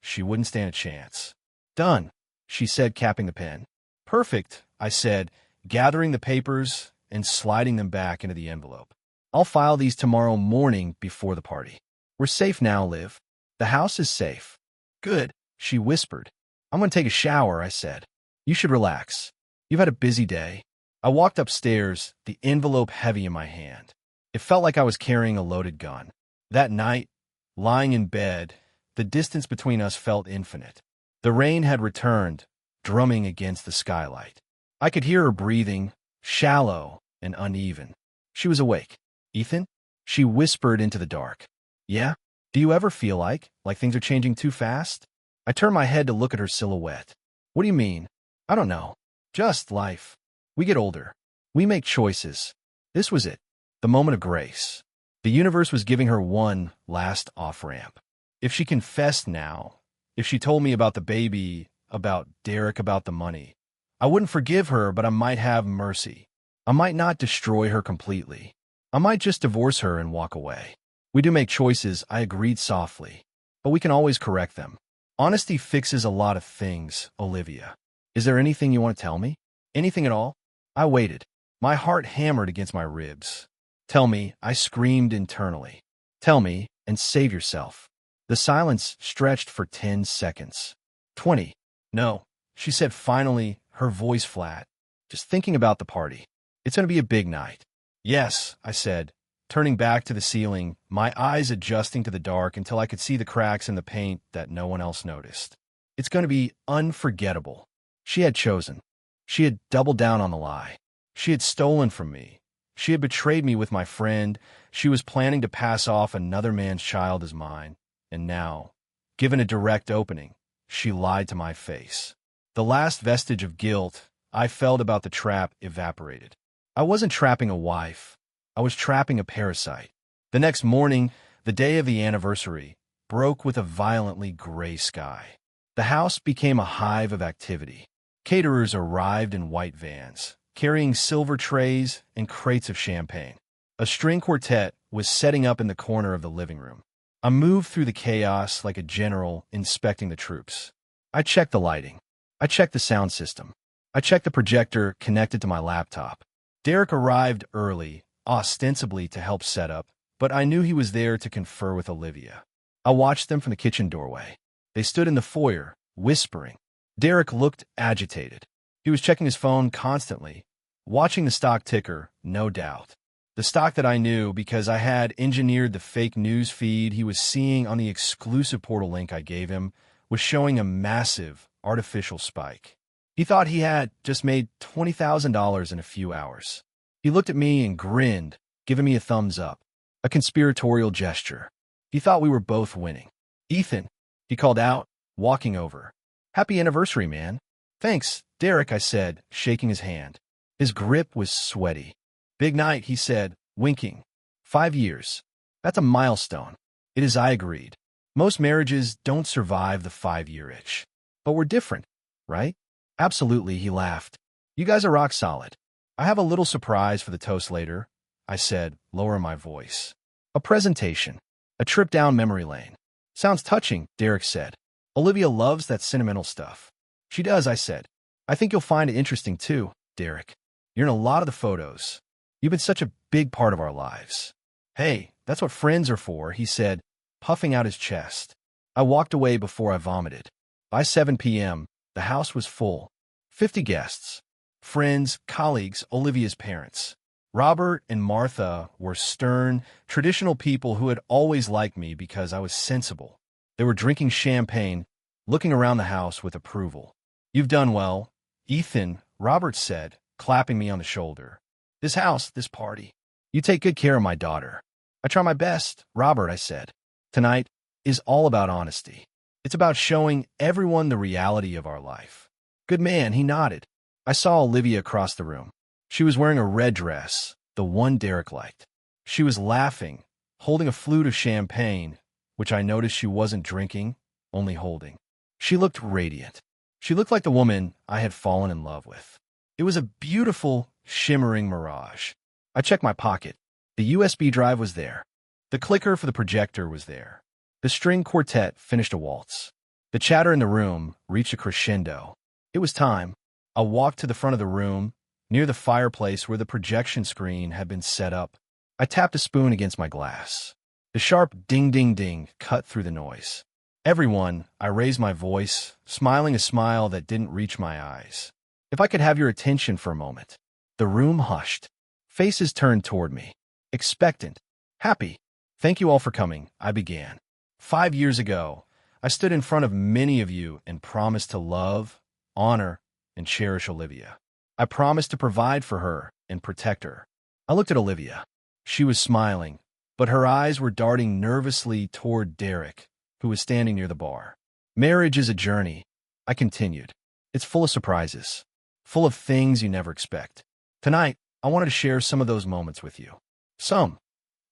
she wouldn't stand a chance. Done, she said, capping the pen. Perfect, I said, gathering the papers and sliding them back into the envelope. I'll file these tomorrow morning before the party. We're safe now, Liv. The house is safe. Good, she whispered. I'm going to take a shower, I said. You should relax. You've had a busy day. I walked upstairs, the envelope heavy in my hand. It felt like I was carrying a loaded gun. That night, lying in bed, the distance between us felt infinite. The rain had returned, drumming against the skylight. I could hear her breathing, shallow and uneven. She was awake. Ethan? She whispered into the dark. Yeah? Do you ever feel like things are changing too fast? I turned my head to look at her silhouette. What do you mean? I don't know. Just life. We get older. We make choices. This was it. The moment of grace. The universe was giving her one last off-ramp. If she confessed now, if she told me about the baby, about Derek, about the money, I wouldn't forgive her, but I might have mercy. I might not destroy her completely. I might just divorce her and walk away. We do make choices, I agreed softly, but we can always correct them. Honesty fixes a lot of things, Olivia. Is there anything you want to tell me? Anything at all? I waited. My heart hammered against my ribs. Tell me, I screamed internally. Tell me, and save yourself. The silence stretched for 10 seconds. 20. No, she said finally, her voice flat. Just thinking about the party. It's going to be a big night. Yes, I said, turning back to the ceiling, my eyes adjusting to the dark until I could see the cracks in the paint that no one else noticed. It's going to be unforgettable. She had chosen. She had doubled down on the lie. She had stolen from me. She had betrayed me with my friend. She was planning to pass off another man's child as mine. And now, given a direct opening, she lied to my face. The last vestige of guilt I felt about the trap evaporated. I wasn't trapping a wife. I was trapping a parasite. The next morning, the day of the anniversary, broke with a violently gray sky. The house became a hive of activity. Caterers arrived in white vans, carrying silver trays and crates of champagne. A string quartet was setting up in the corner of the living room. I moved through the chaos like a general inspecting the troops. I checked the lighting. I checked the sound system. I checked the projector connected to my laptop. Derek arrived early, ostensibly to help set up, but I knew he was there to confer with Olivia. I watched them from the kitchen doorway. They stood in the foyer, whispering. Derek looked agitated. He was checking his phone constantly, watching the stock ticker, no doubt. The stock that I knew because I had engineered the fake news feed he was seeing on the exclusive portal link I gave him was showing a massive, artificial spike. He thought he had just made $20,000 in a few hours. He looked at me and grinned, giving me a thumbs up, a conspiratorial gesture. He thought we were both winning. "Ethan," he called out, walking over. "Happy anniversary, man." "Thanks, Derek," I said, shaking his hand. His grip was sweaty. "Big night," he said, winking. 5 years. That's a milestone. It is, I agreed. Most marriages don't survive the 5-year itch. But we're different, right? Absolutely, he laughed. You guys are rock solid. I have a little surprise for the toast later, I said, lowering my voice. A presentation. A trip down memory lane. Sounds touching, Derek said. Olivia loves that sentimental stuff. She does, I said. I think you'll find it interesting too, Derek. You're in a lot of the photos. You've been such a big part of our lives. Hey, that's what friends are for, he said, puffing out his chest. I walked away before I vomited. By 7 p.m., the house was full. 50 guests. Friends, colleagues, Olivia's parents. Robert and Martha were stern, traditional people who had always liked me because I was sensible. They were drinking champagne, looking around the house with approval. You've done well, Ethan, Robert said, clapping me on the shoulder. This house, this party. You take good care of my daughter. I try my best, Robert, I said. Tonight is all about honesty. It's about showing everyone the reality of our life. Good man, he nodded. I saw Olivia across the room. She was wearing a red dress, the one Derek liked. She was laughing, holding a flute of champagne, which I noticed she wasn't drinking, only holding. She looked radiant. She looked like the woman I had fallen in love with. It was a beautiful, shimmering mirage. I checked my pocket. The USB drive was there. The clicker for the projector was there. The string quartet finished a waltz. The chatter in the room reached a crescendo. It was time. I walked to the front of the room, near the fireplace where the projection screen had been set up. I tapped a spoon against my glass. The sharp ding-ding-ding cut through the noise. Everyone, I raised my voice, smiling a smile that didn't reach my eyes. If I could have your attention for a moment. The room hushed. Faces turned toward me. Expectant. Happy. Thank you all for coming, I began. 5 years ago, I stood in front of many of you and promised to love, honor, and cherish Olivia. I promised to provide for her and protect her. I looked at Olivia. She was smiling, but her eyes were darting nervously toward Derek, who was standing near the bar. Marriage is a journey, I continued. It's full of surprises, full of things you never expect. Tonight, I wanted to share some of those moments with you. Some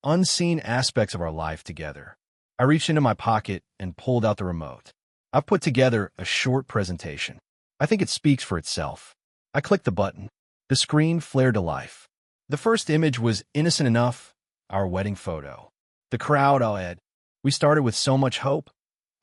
unseen aspects of our life together. I reached into my pocket and pulled out the remote. I've put together a short presentation. I think it speaks for itself. I clicked the button. The screen flared to life. The first image was innocent enough, our wedding photo. The crowd, I'll add. We started with so much hope,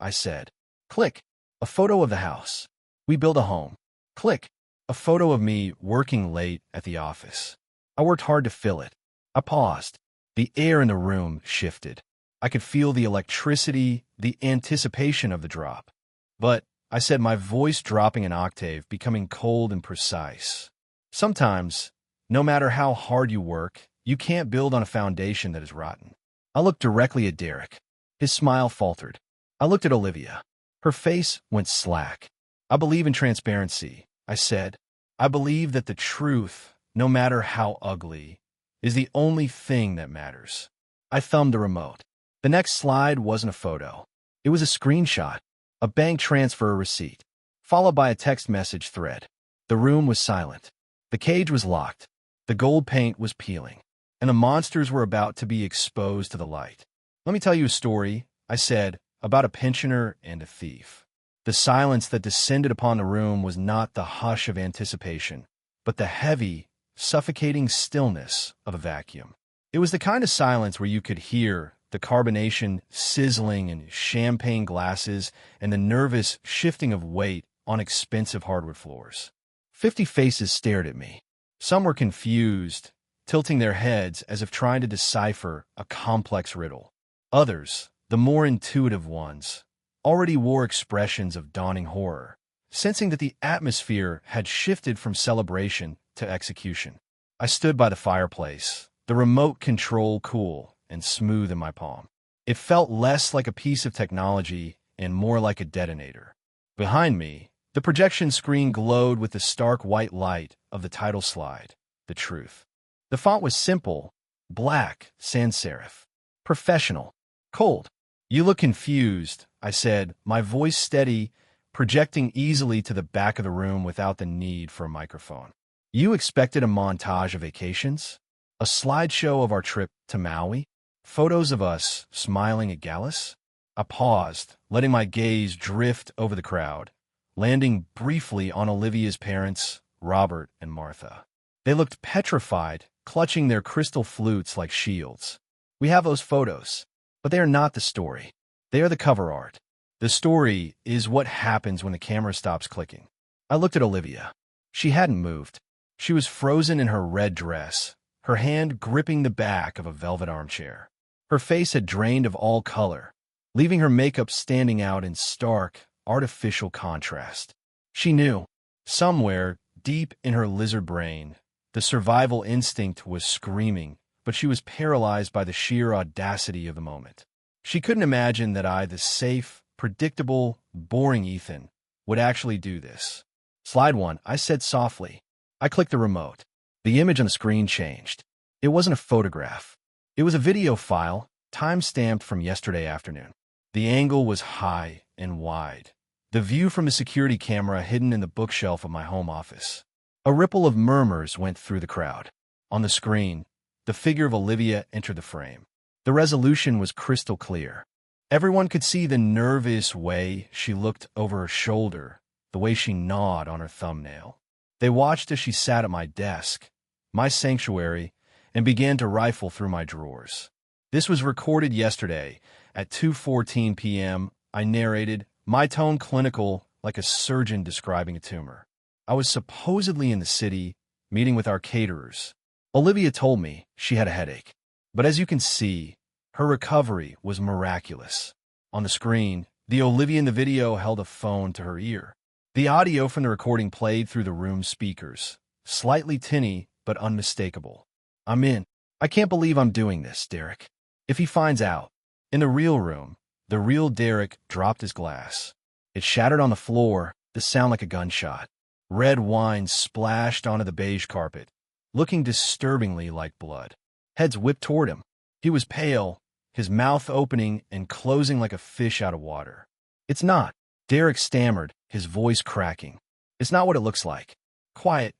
I said. Click. A photo of the house. We built a home. Click. A photo of me working late at the office. I worked hard to fill it. I paused. The air in the room shifted. I could feel the electricity, the anticipation of the drop. But, I said, my voice dropping an octave, becoming cold and precise. Sometimes, no matter how hard you work, you can't build on a foundation that is rotten. I looked directly at Derek. His smile faltered. I looked at Olivia. Her face went slack. I believe in transparency, I said. I believe that the truth, no matter how ugly, is the only thing that matters. I thumbed the remote. The next slide wasn't a photo. It was a screenshot, a bank transfer receipt, followed by a text message thread. The room was silent. The cage was locked. The gold paint was peeling, and the monsters were about to be exposed to the light. Let me tell you a story, I said, about a pensioner and a thief. The silence that descended upon the room was not the hush of anticipation, but the heavy, suffocating stillness of a vacuum. It was the kind of silence where you could hear the carbonation sizzling in champagne glasses and the nervous shifting of weight on expensive hardwood floors. 50 faces stared at me. Some were confused, tilting their heads as if trying to decipher a complex riddle. Others, the more intuitive ones, already wore expressions of dawning horror, sensing that the atmosphere had shifted from celebration to execution. I stood by the fireplace, the remote control cool and smooth in my palm. It felt less like a piece of technology and more like a detonator. Behind me, the projection screen glowed with the stark white light of the title slide, The Truth. The font was simple, black, sans serif. Professional. Cold. "You look confused," I said, my voice steady, projecting easily to the back of the room without the need for a microphone. "You expected a montage of vacations? A slideshow of our trip to Maui? Photos of us smiling at Gallus?" I paused, letting my gaze drift over the crowd, landing briefly on Olivia's parents, Robert and Martha. They looked petrified, clutching their crystal flutes like shields. "We have those photos, but they are not the story. They are the cover art. The story is what happens when the camera stops clicking." I looked at Olivia. She hadn't moved. She was frozen in her red dress, her hand gripping the back of a velvet armchair. Her face had drained of all color, leaving her makeup standing out in stark, artificial contrast. She knew, somewhere deep in her lizard brain, the survival instinct was screaming, but she was paralyzed by the sheer audacity of the moment. She couldn't imagine that I, the safe, predictable, boring Ethan, would actually do this. "Slide 1, I said softly. I clicked the remote. The image on the screen changed. It wasn't a photograph. It was a video file, time-stamped from yesterday afternoon. The angle was high and wide, the view from a security camera hidden in the bookshelf of my home office. A ripple of murmurs went through the crowd. On the screen, the figure of Olivia entered the frame. The resolution was crystal clear. Everyone could see the nervous way she looked over her shoulder, the way she gnawed on her thumbnail. They watched as she sat at my desk, my sanctuary, and began to rifle through my drawers. "This was recorded yesterday at 2:14 p.m., I narrated, my tone clinical like a surgeon describing a tumor. I was supposedly in the city, meeting with our caterers. Olivia told me she had a headache. But as you can see, her recovery was miraculous. On the screen, the Olivia in the video held a phone to her ear. The audio from the recording played through the room's speakers, slightly tinny but unmistakable. "I'm in. I can't believe I'm doing this, Derek. If he finds out." In the real room, the real Derek dropped his glass. It shattered on the floor, the sound like a gunshot. Red wine splashed onto the beige carpet, looking disturbingly like blood. Heads whipped toward him. He was pale, his mouth opening and closing like a fish out of water. "It's not," Derek stammered, his voice cracking. "It's not what it looks like." "Quiet,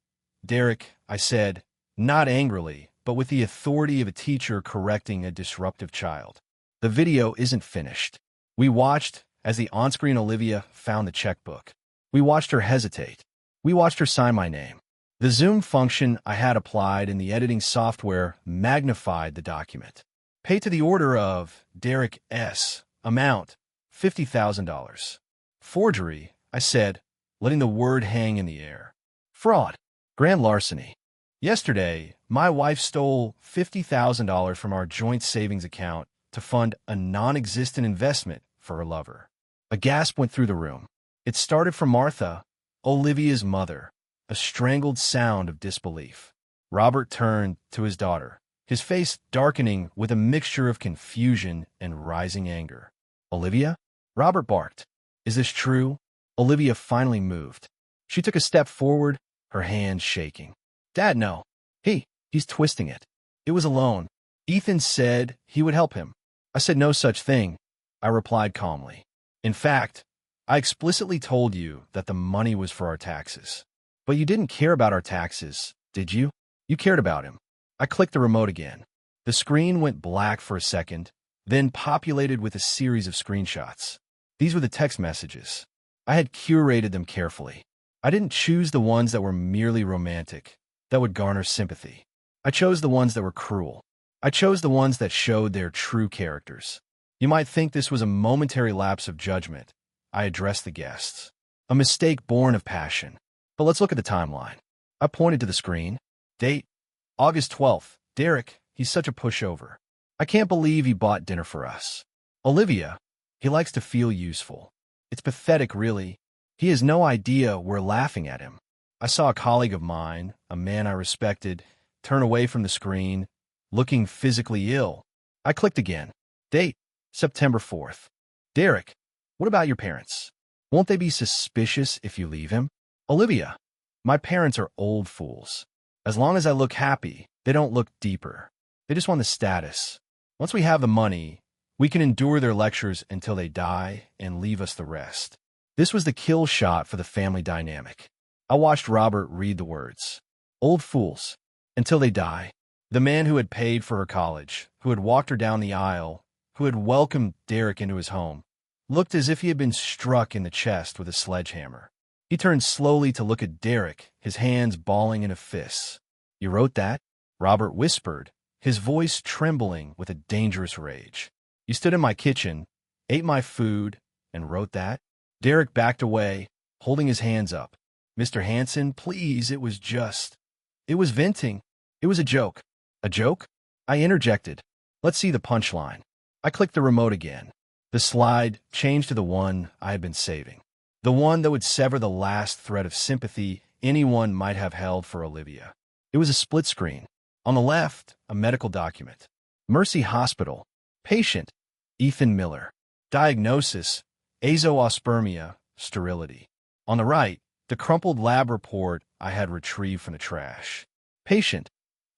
Derek," I said, not angrily, but with the authority of a teacher correcting a disruptive child. "The video isn't finished." We watched as the on-screen Olivia found the checkbook. We watched her hesitate. We watched her sign my name. The zoom function I had applied in the editing software magnified the document. "Pay to the order of Derek S. Amount, $50,000. "Forgery," I said, letting the word hang in the air. "Fraud. Grand larceny. Yesterday, my wife stole $50,000 from our joint savings account to fund a non-existent investment for her lover." A gasp went through the room. It started from Martha, Olivia's mother, a strangled sound of disbelief. Robert turned to his daughter, his face darkening with a mixture of confusion and rising anger. "Olivia?" Robert barked. "Is this true?" Olivia finally moved. She took a step forward, her hands shaking. "Dad, no. He's twisting it. It was a loan. Ethan said he would help him." "I said no such thing," I replied calmly. "In fact, I explicitly told you that the money was for our taxes. But you didn't care about our taxes, did you? You cared about him." I clicked the remote again. The screen went black for a second, then populated with a series of screenshots. These were the text messages. I had curated them carefully. I didn't choose the ones that were merely romantic, that would garner sympathy. I chose the ones that were cruel. I chose the ones that showed their true characters. You might think this was a momentary lapse of judgment. I addressed the guests. A mistake born of passion. But let's look at the timeline. I pointed to the screen. Date, August 12th. Derek, he's such a pushover. I can't believe he bought dinner for us. Olivia, he likes to feel useful. It's pathetic, really. He has no idea we're laughing at him. I saw a colleague of mine, a man I respected, turn away from the screen, looking physically ill. I clicked again. Date, September 4th. Derek, what about your parents? Won't they be suspicious if you leave him? Olivia, my parents are old fools. As long as I look happy, they don't look deeper. They just want the status. Once we have the money, we can endure their lectures until they die and leave us the rest. This was the kill shot for the family dynamic. I watched Robert read the words. Old fools. Until they die. The man who had paid for her college, who had walked her down the aisle, who had welcomed Derek into his home, looked as if he had been struck in the chest with a sledgehammer. He turned slowly to look at Derek, his hands balling into fists. You wrote that? Robert whispered, his voice trembling with a dangerous rage. You stood in my kitchen, ate my food, and wrote that? Derek backed away, holding his hands up. Mr. Hanson, please, it was venting. It was a joke. A joke? I interjected. Let's see the punchline. I clicked the remote again. The slide changed to the one I had been saving. The one that would sever the last thread of sympathy anyone might have held for Olivia. It was a split screen. On the left, a medical document. Mercy Hospital. Patient, Ethan Miller. Diagnosis, azoospermia, sterility. On the right, the crumpled lab report I had retrieved from the trash. Patient,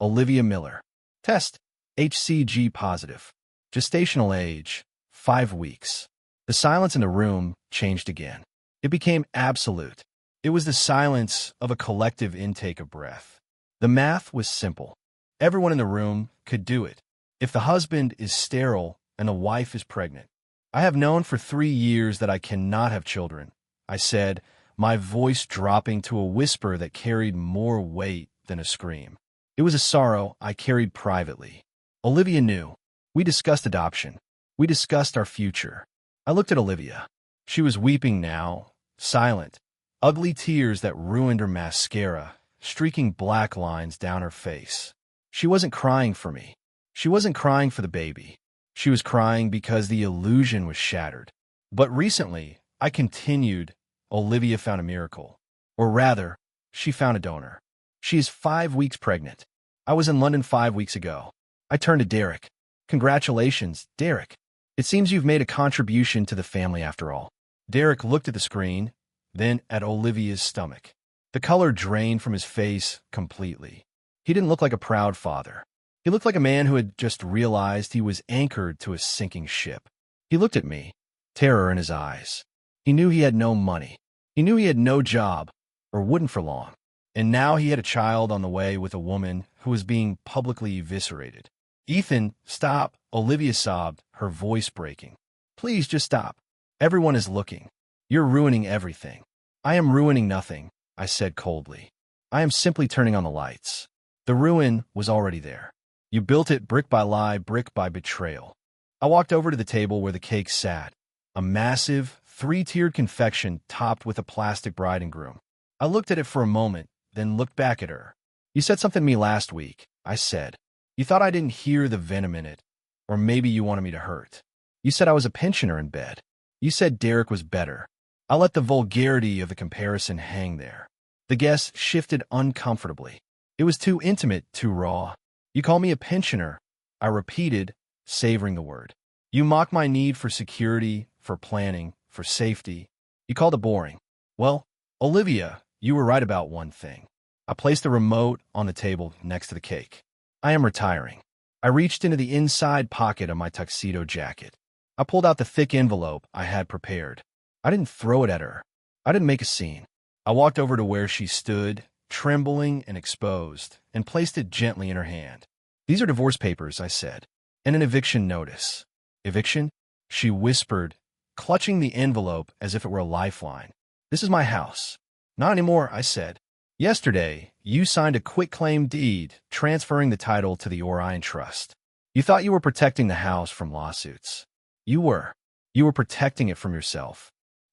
Olivia Miller. Test, HCG positive. Gestational age, 5 weeks. The silence in the room changed again. It became absolute. It was the silence of a collective intake of breath. The math was simple. Everyone in the room could do it. If the husband is sterile and the wife is pregnant. I have known for 3 years that I cannot have children, I said, my voice dropping to a whisper that carried more weight than a scream. It was a sorrow I carried privately. Olivia knew. We discussed adoption. We discussed our future. I looked at Olivia. She was weeping now, silent, ugly tears that ruined her mascara, streaking black lines down her face. She wasn't crying for me. She wasn't crying for the baby. She was crying because the illusion was shattered. But recently, I continued, Olivia found a miracle. Or rather, she found a donor. She is 5 weeks pregnant. I was in London 5 weeks ago. I turned to Derek. Congratulations, Derek. It seems you've made a contribution to the family after all. Derek looked at the screen, then at Olivia's stomach. The color drained from his face completely. He didn't look like a proud father. He looked like a man who had just realized he was anchored to a sinking ship. He looked at me, terror in his eyes. He knew he had no money. He knew he had no job, or wouldn't for long. And now he had a child on the way with a woman who was being publicly eviscerated. Ethan, stop, Olivia sobbed, her voice breaking. Please just stop. Everyone is looking. You're ruining everything. I am ruining nothing, I said coldly. I am simply turning on the lights. The ruin was already there. You built it brick by lie, brick by betrayal. I walked over to the table where the cake sat, a massive, 3-tiered confection topped with a plastic bride and groom. I looked at it for a moment, then looked back at her. You said something to me last week, I said. You thought I didn't hear the venom in it, or maybe you wanted me to hurt. You said I was a pensioner in bed. You said Derek was better. I let the vulgarity of the comparison hang there. The guest shifted uncomfortably. It was too intimate, too raw. You call me a pensioner, I repeated, savoring the word. You mock my need for security, for planning, for safety. You called it boring. Well, Olivia, you were right about one thing. I placed the remote on the table next to the cake. I am retiring. I reached into the inside pocket of my tuxedo jacket. I pulled out the thick envelope I had prepared. I didn't throw it at her. I didn't make a scene. I walked over to where she stood, trembling and exposed, and placed it gently in her hand. These are divorce papers, I said, and an eviction notice. Eviction? She whispered, clutching the envelope as if it were a lifeline. This is my house. Not anymore, I said. Yesterday, you signed a quitclaim deed transferring the title to the Orion Trust. You thought you were protecting the house from lawsuits. You were. You were protecting it from yourself.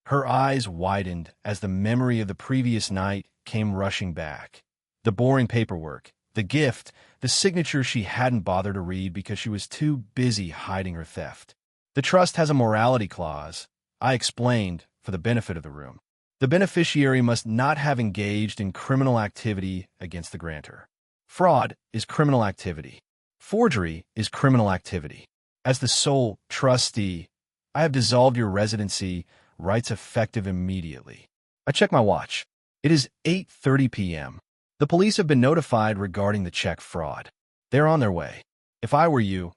Her eyes widened as the memory of the previous night came rushing back. The boring paperwork, The gift, the signature she hadn't bothered to read because she was too busy hiding her theft. The trust has a morality clause, I explained, for the benefit of the room. The beneficiary must not have engaged in criminal activity against the grantor. Fraud is criminal activity. Forgery is criminal activity. As the sole trustee, I have dissolved your residency, rights effective immediately. I check my watch. It is 8:30 p.m. The police have been notified regarding the check fraud. They're on their way. If I were you,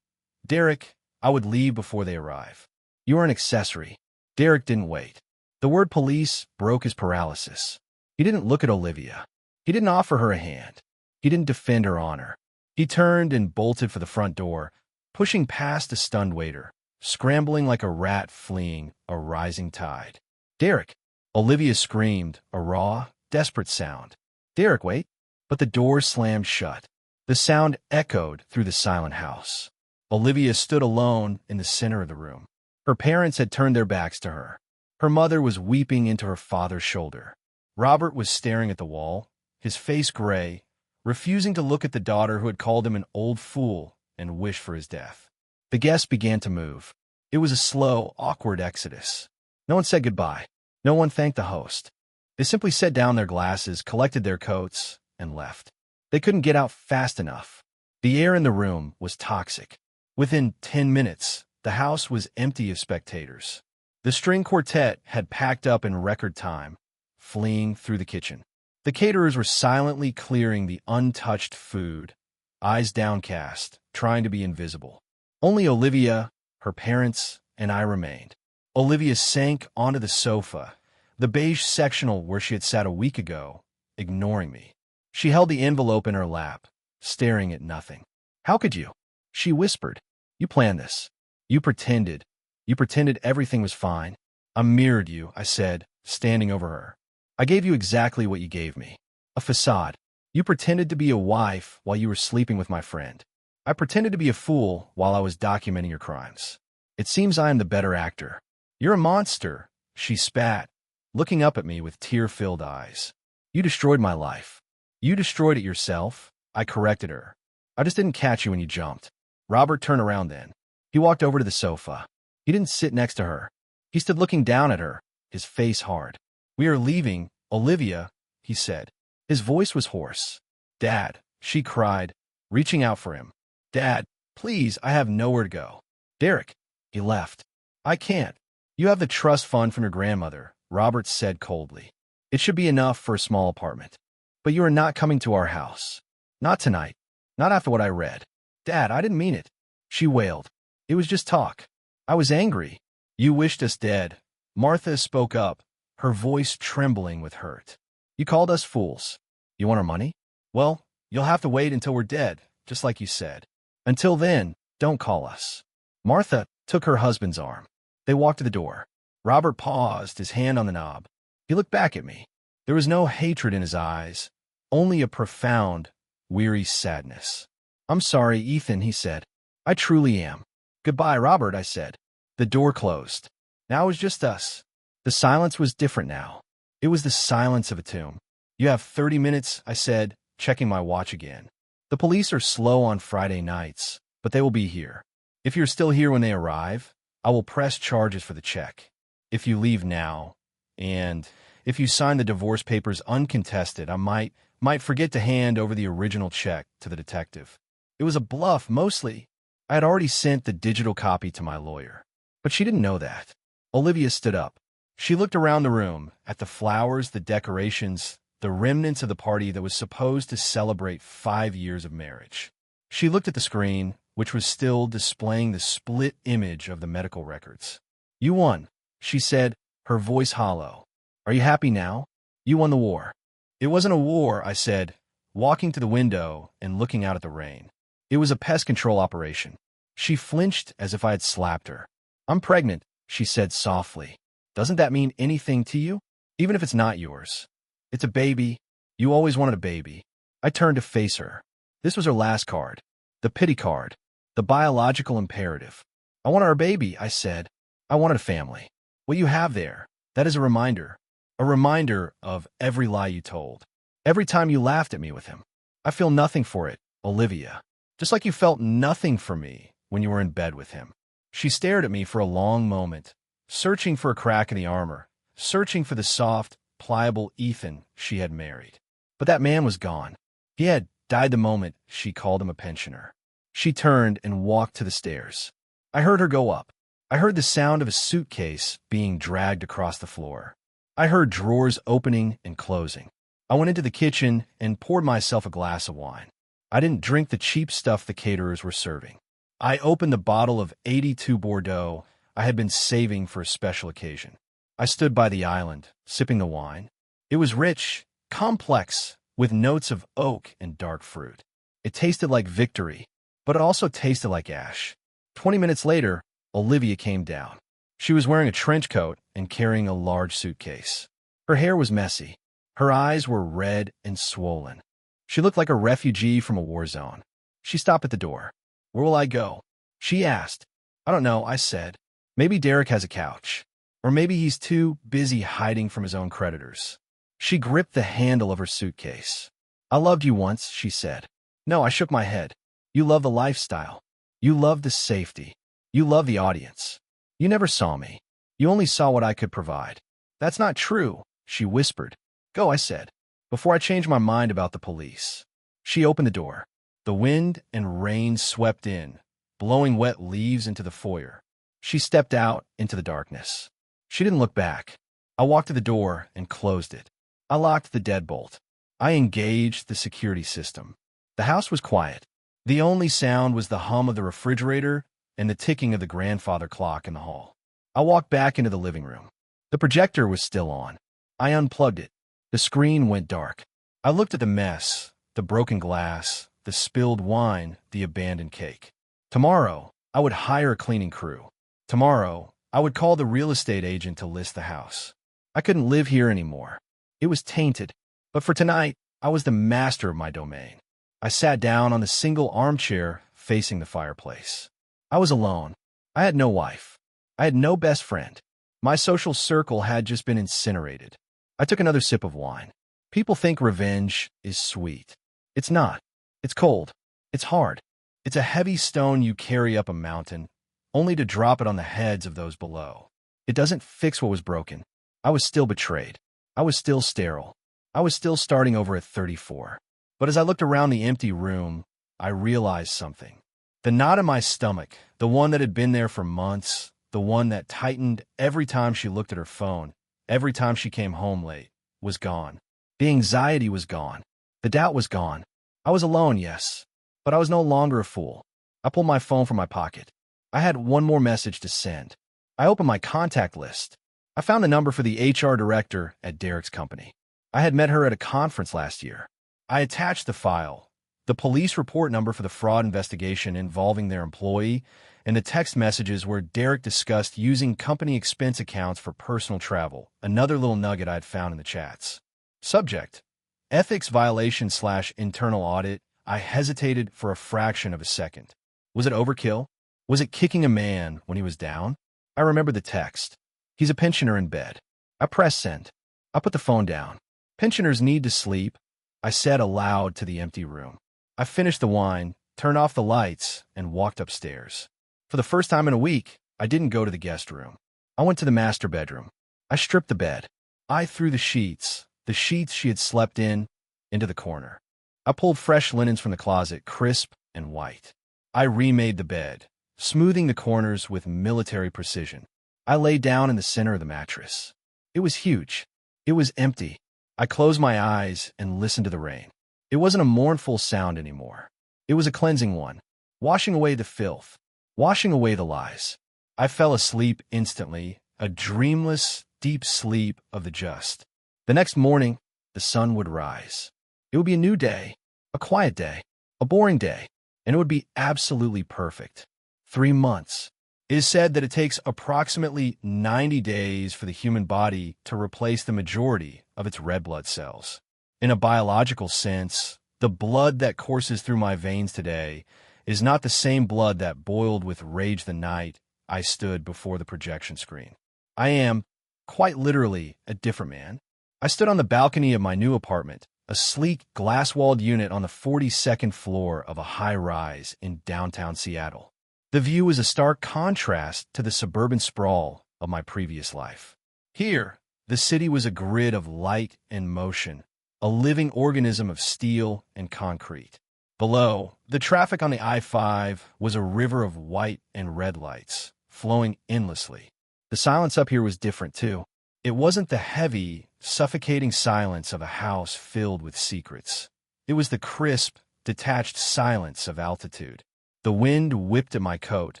Derek, I would leave before they arrive. You are an accessory. Derek didn't wait. The word police broke his paralysis. He didn't look at Olivia. He didn't offer her a hand. He didn't defend her honor. He turned and bolted for the front door, pushing past a stunned waiter, scrambling like a rat fleeing a rising tide. Derek! Olivia screamed, a raw, desperate sound. Derek, wait! But the door slammed shut. The sound echoed through the silent house. Olivia stood alone in the center of the room. Her parents had turned their backs to her. Her mother was weeping into her father's shoulder. Robert was staring at the wall, his face gray, refusing to look at the daughter who had called him an old fool and wished for his death. The guests began to move. It was a slow, awkward exodus. No one said goodbye. No one thanked the host. They simply set down their glasses, collected their coats, and left. They couldn't get out fast enough. The air in the room was toxic. Within 10 minutes, the house was empty of spectators. The string quartet had packed up in record time, fleeing through the kitchen. The caterers were silently clearing the untouched food, eyes downcast, trying to be invisible. Only Olivia, her parents, and I remained. Olivia sank onto the sofa, the beige sectional where she had sat a week ago, ignoring me. She held the envelope in her lap, staring at nothing. How could you? She whispered. You planned this. You pretended. You pretended everything was fine. I mirrored you, I said, standing over her. I gave you exactly what you gave me. A facade. You pretended to be a wife while you were sleeping with my friend. I pretended to be a fool while I was documenting your crimes. It seems I am the better actor. You're a monster, she spat, looking up at me with tear-filled eyes. You destroyed my life. You destroyed it yourself, I corrected her. I just didn't catch you when you jumped. Robert turned around then. He walked over to the sofa. He didn't sit next to her. He stood looking down at her, his face hard. We are leaving, Olivia, he said. His voice was hoarse. Dad, she cried, reaching out for him. Dad, please, I have nowhere to go. Derek, he left. I can't. You have the trust fund from your grandmother, Robert said coldly. It should be enough for a small apartment. But you are not coming to our house. Not tonight. Not after what I read. Dad, I didn't mean it. She wailed. It was just talk. I was angry. You wished us dead. Martha spoke up, her voice trembling with hurt. You called us fools. You want our money? Well, you'll have to wait until we're dead, just like you said. Until then, don't call us. Martha took her husband's arm. They walked to the door. Robert paused, his hand on the knob. He looked back at me. There was no hatred in his eyes, only a profound, weary sadness. I'm sorry, Ethan, he said. I truly am. Goodbye, Robert, I said. The door closed. Now it was just us. The silence was different now. It was the silence of a tomb. You have 30 minutes, I said, checking my watch again. The police are slow on Friday nights, but they will be here. If you're still here when they arrive, I will press charges for the check. If you leave now, and if you sign the divorce papers uncontested, I might forget to hand over the original check to the detective. It was a bluff, mostly. I had already sent the digital copy to my lawyer. But she didn't know that. Olivia stood up. She looked around the room, at the flowers, the decorations, the remnants of the party that was supposed to celebrate 5 years of marriage. She looked at the screen, which was still displaying the split image of the medical records. You won, she said, her voice hollow. Are you happy now? You won the war. It wasn't a war, I said, walking to the window and looking out at the rain. It was a pest control operation. She flinched as if I had slapped her. I'm pregnant, she said softly. Doesn't that mean anything to you? Even if it's not yours. It's a baby. You always wanted a baby. I turned to face her. This was her last card. The pity card. The biological imperative. I wanted our baby, I said. I wanted a family. What you have there, that is a reminder. A reminder of every lie you told. Every time you laughed at me with him. I feel nothing for it, Olivia. Just like you felt nothing for me when you were in bed with him. She stared at me for a long moment, searching for a crack in the armor, searching for the soft, pliable Ethan she had married. But that man was gone. He had died the moment she called him a pensioner. She turned and walked to the stairs. I heard her go up. I heard the sound of a suitcase being dragged across the floor. I heard drawers opening and closing. I went into the kitchen and poured myself a glass of wine. I didn't drink the cheap stuff the caterers were serving. I opened the bottle of 82 Bordeaux I had been saving for a special occasion. I stood by the island, sipping the wine. It was rich, complex, with notes of oak and dark fruit. It tasted like victory, but it also tasted like ash. 20 minutes later, Olivia came down. She was wearing a trench coat and carrying a large suitcase. Her hair was messy. Her eyes were red and swollen. She looked like a refugee from a war zone. She stopped at the door. "Where will I go?" she asked. "I don't know," I said. "Maybe Derek has a couch. Or maybe he's too busy hiding from his own creditors." She gripped the handle of her suitcase. "I loved you once," she said. "No," I shook my head. "You love the lifestyle. You love the safety. You love the audience. You never saw me. You only saw what I could provide." "That's not true," she whispered. "Go," I said, before I changed my mind about the police. She opened the door. The wind and rain swept in, blowing wet leaves into the foyer. She stepped out into the darkness. She didn't look back. I walked to the door and closed it. I locked the deadbolt. I engaged the security system. The house was quiet. The only sound was the hum of the refrigerator and the ticking of the grandfather clock in the hall. I walked back into the living room. The projector was still on. I unplugged it. The screen went dark. I looked at the mess, the broken glass, the spilled wine, the abandoned cake. Tomorrow, I would hire a cleaning crew. Tomorrow, I would call the real estate agent to list the house. I couldn't live here anymore. It was tainted. But for tonight, I was the master of my domain. I sat down on the single armchair facing the fireplace. I was alone. I had no wife. I had no best friend. My social circle had just been incinerated. I took another sip of wine. People think revenge is sweet. It's not. It's cold. It's hard. It's a heavy stone you carry up a mountain, only to drop it on the heads of those below. It doesn't fix what was broken. I was still betrayed. I was still sterile. I was still starting over at 34. But as I looked around the empty room, I realized something. The knot in my stomach, the one that had been there for months, the one that tightened every time she looked at her phone, every time she came home late, was gone. The anxiety was gone. The doubt was gone. I was alone, yes, but I was no longer a fool. I pulled my phone from my pocket. I had one more message to send. I opened my contact list. I found the number for the HR director at Derek's company. I had met her at a conference last year. I attached the file, the police report number for the fraud investigation involving their employee, and the text messages where Derek discussed using company expense accounts for personal travel, another little nugget I'd found in the chats. Subject: ethics violation/internal audit. I hesitated for a fraction of a second. Was it overkill? Was it kicking a man when he was down? I remembered the text. He's a pensioner in bed. I pressed send. I put the phone down. Pensioners need to sleep, I said aloud to the empty room. I finished the wine, turned off the lights, and walked upstairs. For the first time in a week, I didn't go to the guest room. I went to the master bedroom. I stripped the bed. I threw the sheets she had slept in, into the corner. I pulled fresh linens from the closet, crisp and white. I remade the bed, smoothing the corners with military precision. I lay down in the center of the mattress. It was huge. It was empty. I closed my eyes and listened to the rain. It wasn't a mournful sound anymore. It was a cleansing one, washing away the filth, washing away the lies. I fell asleep instantly, a dreamless, deep sleep of the just. The next morning, the sun would rise. It would be a new day, a quiet day, a boring day, and it would be absolutely perfect. 3 months. It is said that it takes approximately 90 days for the human body to replace the majority of its red blood cells. In a biological sense, the blood that courses through my veins today is not the same blood that boiled with rage the night I stood before the projection screen. I am, quite literally, a different man. I stood on the balcony of my new apartment, a sleek, glass-walled unit on the 42nd floor of a high-rise in downtown Seattle. The view was a stark contrast to the suburban sprawl of my previous life. Here, the city was a grid of light and motion, a living organism of steel and concrete. Below, the traffic on the I-5 was a river of white and red lights, flowing endlessly. The silence up here was different, too. It wasn't the heavy, suffocating silence of a house filled with secrets. It was the crisp, detached silence of altitude. The wind whipped at my coat,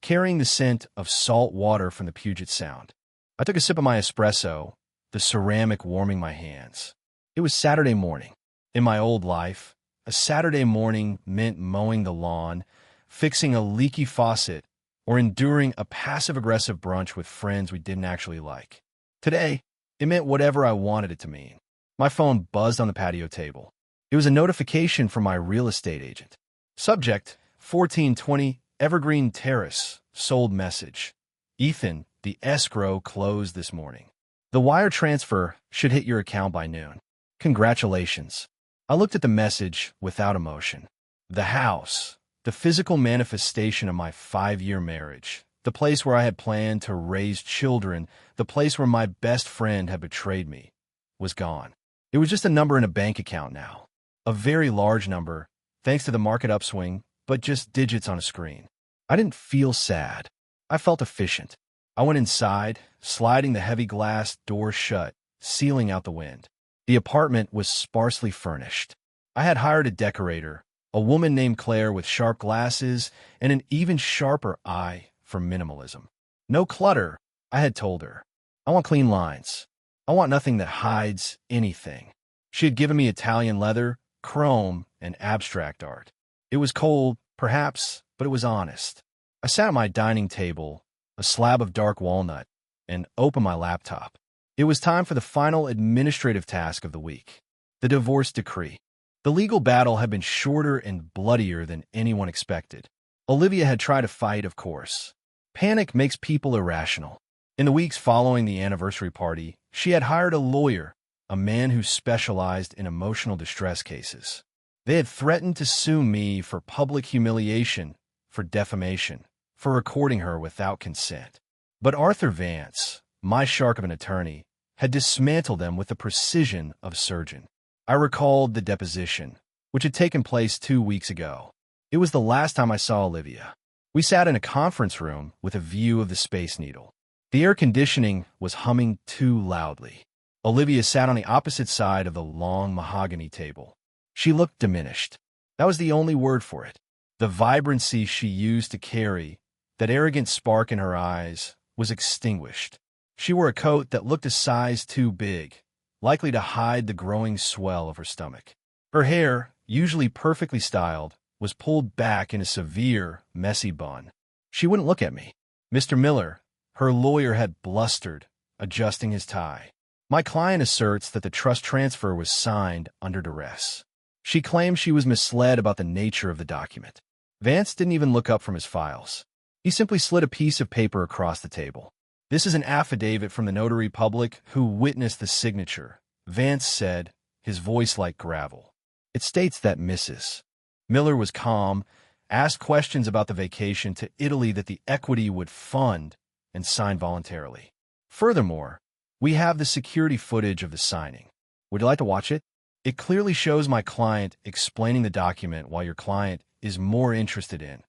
carrying the scent of salt water from the Puget Sound. I took a sip of my espresso, the ceramic warming my hands. It was Saturday morning. In my old life, a Saturday morning meant mowing the lawn, fixing a leaky faucet, or enduring a passive-aggressive brunch with friends we didn't actually like. Today, it meant whatever I wanted it to mean. My phone buzzed on the patio table. It was a notification from my real estate agent. Subject, 1420 Evergreen Terrace, sold message. Ethan, the escrow closed this morning. The wire transfer should hit your account by noon. Congratulations. I looked at the message without emotion. The house, the physical manifestation of my 5-year marriage, the place where I had planned to raise children, the place where my best friend had betrayed me, was gone. It was just a number in a bank account now. A very large number, thanks to the market upswing, but just digits on a screen. I didn't feel sad. I felt efficient. I went inside, sliding the heavy glass door shut, sealing out the wind. The apartment was sparsely furnished. I had hired a decorator, a woman named Claire with sharp glasses and an even sharper eye for minimalism. No clutter, I had told her. I want clean lines. I want nothing that hides anything. She had given me Italian leather, chrome, and abstract art. It was cold, perhaps, but it was honest. I sat at my dining table, a slab of dark walnut, and opened my laptop. It was time for the final administrative task of the week, the divorce decree. The legal battle had been shorter and bloodier than anyone expected. Olivia had tried to fight, of course. Panic makes people irrational. In the weeks following the anniversary party, she had hired a lawyer, a man who specialized in emotional distress cases. They had threatened to sue me for public humiliation, for defamation, for recording her without consent. But Arthur Vance, my shark of an attorney, had dismantled them with the precision of a surgeon. I recalled the deposition, which had taken place 2 weeks ago. It was the last time I saw Olivia. We sat in a conference room with a view of the Space Needle. The air conditioning was humming too loudly. Olivia sat on the opposite side of the long mahogany table. She looked diminished. That was the only word for it. The vibrancy she used to carry, that arrogant spark in her eyes, was extinguished. She wore a coat that looked a size too big, likely to hide the growing swell of her stomach. Her hair, usually perfectly styled, was pulled back in a severe, messy bun. She wouldn't look at me. Mr. Miller, her lawyer, had blustered, adjusting his tie. My client asserts that the trust transfer was signed under duress. She claims she was misled about the nature of the document. Vance didn't even look up from his files. He simply slid a piece of paper across the table. This is an affidavit from the notary public who witnessed the signature, Vance said, his voice like gravel. It states that Mrs. Miller was calm, asked questions about the vacation to Italy that the equity would fund, and signed voluntarily. Furthermore, we have the security footage of the signing. Would you like to watch it? It clearly shows my client explaining the document while your client is more interested in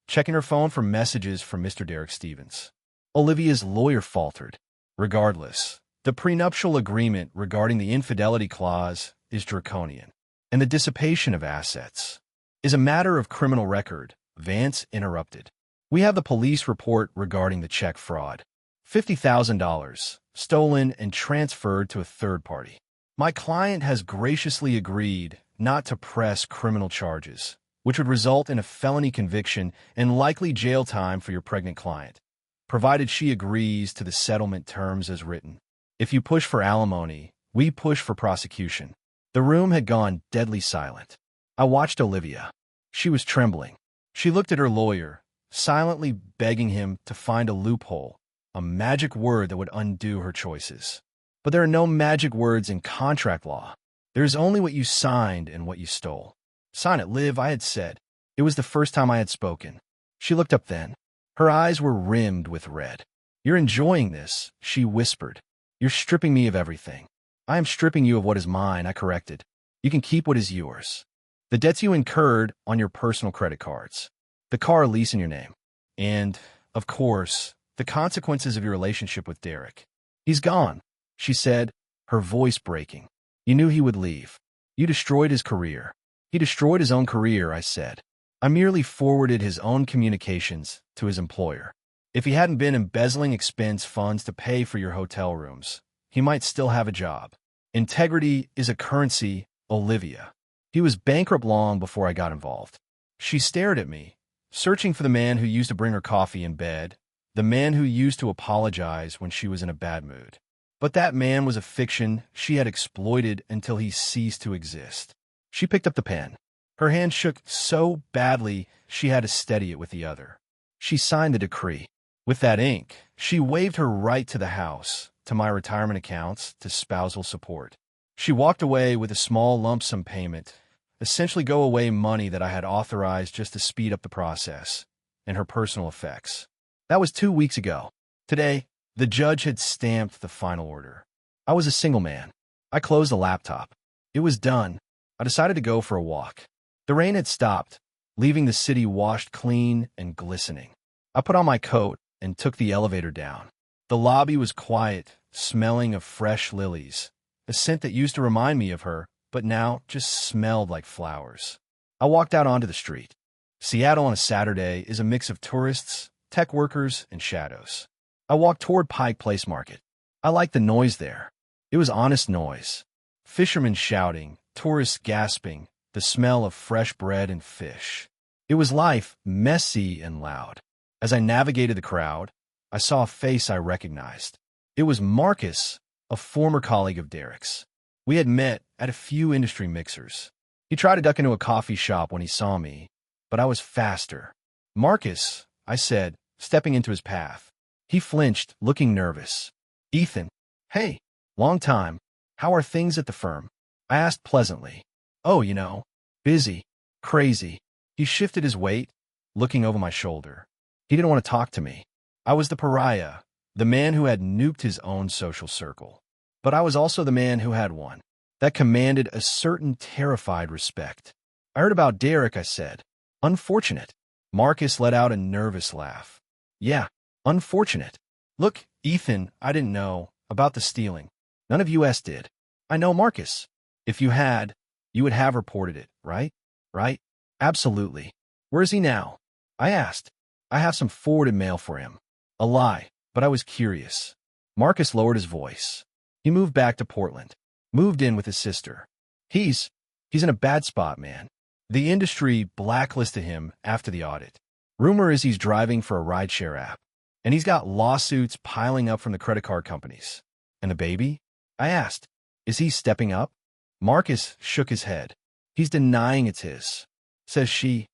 checking her phone for messages from Mr. Derek Stevens. Olivia's lawyer faltered. Regardless, the prenuptial agreement regarding the infidelity clause is draconian, and the dissipation of assets is a matter of criminal record, Vance interrupted. We have the police report regarding the check fraud. $50,000, stolen and transferred to a third party. My client has graciously agreed not to press criminal charges, which would result in a felony conviction and likely jail time for your pregnant client, provided she agrees to the settlement terms as written. If you push for alimony, we push for prosecution. The room had gone deadly silent. I watched Olivia. She was trembling. She looked at her lawyer, silently begging him to find a loophole, a magic word that would undo her choices. But there are no magic words in contract law. There's only what you signed and what you stole. Sign it, Liv, I had said. It was the first time I had spoken. She looked up then. Her eyes were rimmed with red. You're enjoying this, she whispered. You're stripping me of everything. I am stripping you of what is mine, I corrected. You can keep what is yours. The debts you incurred on your personal credit cards. The car lease in your name. And, of course, the consequences of your relationship with Derek. He's gone, she said, her voice breaking. You knew he would leave. You destroyed his career. He destroyed his own career, I said. I merely forwarded his own communications to his employer. If he hadn't been embezzling expense funds to pay for your hotel rooms, he might still have a job. Integrity is a currency, Olivia. He was bankrupt long before I got involved. She stared at me, searching for the man who used to bring her coffee in bed, the man who used to apologize when she was in a bad mood. But that man was a fiction she had exploited until he ceased to exist. She picked up the pen. Her hand shook so badly she had to steady it with the other. She signed the decree. With that ink, she waved her right to the house, to my retirement accounts, to spousal support. She walked away with a small lump sum payment, essentially go-away money that I had authorized just to speed up the process, and her personal effects. That was 2 weeks ago. Today, the judge had stamped the final order. I was a single man. I closed the laptop. It was done. I decided to go for a walk. The rain had stopped, leaving the city washed clean and glistening. I put on my coat and took the elevator down. The lobby was quiet, smelling of fresh lilies, a scent that used to remind me of her, but now just smelled like flowers. I walked out onto the street. Seattle on a Saturday is a mix of tourists, tech workers, and shadows. I walked toward Pike Place Market. I liked the noise there. It was honest noise. Fishermen shouting, tourists gasping, the smell of fresh bread and fish. It was life, messy and loud. As I navigated the crowd, I saw a face I recognized. It was Marcus, a former colleague of Derek's. We had met at a few industry mixers. He tried to duck into a coffee shop when he saw me, but I was faster. Marcus, I said, stepping into his path. He flinched, looking nervous. Ethan. Hey, long time. How are things at the firm? I asked pleasantly. Oh, busy, crazy. He shifted his weight, looking over my shoulder. He didn't want to talk to me. I was the pariah, the man who had nuked his own social circle. But I was also the man who had one that commanded a certain terrified respect. I heard about Derek, I said. Unfortunate. Marcus let out a nervous laugh. Yeah, unfortunate. Look, Ethan, I didn't know about the stealing. None of us did. I know Marcus. If you had, you would have reported it, right? Right? Absolutely. Where is he now? I asked. I have some forwarded mail for him. A lie, but I was curious. Marcus lowered his voice. He moved back to Portland. Moved in with his sister. He's in a bad spot, man. The industry blacklisted him after the audit. Rumor is he's driving for a rideshare app. And he's got lawsuits piling up from the credit card companies. And the baby? I asked. Is he stepping up? Marcus shook his head. He's denying it's his. Says she.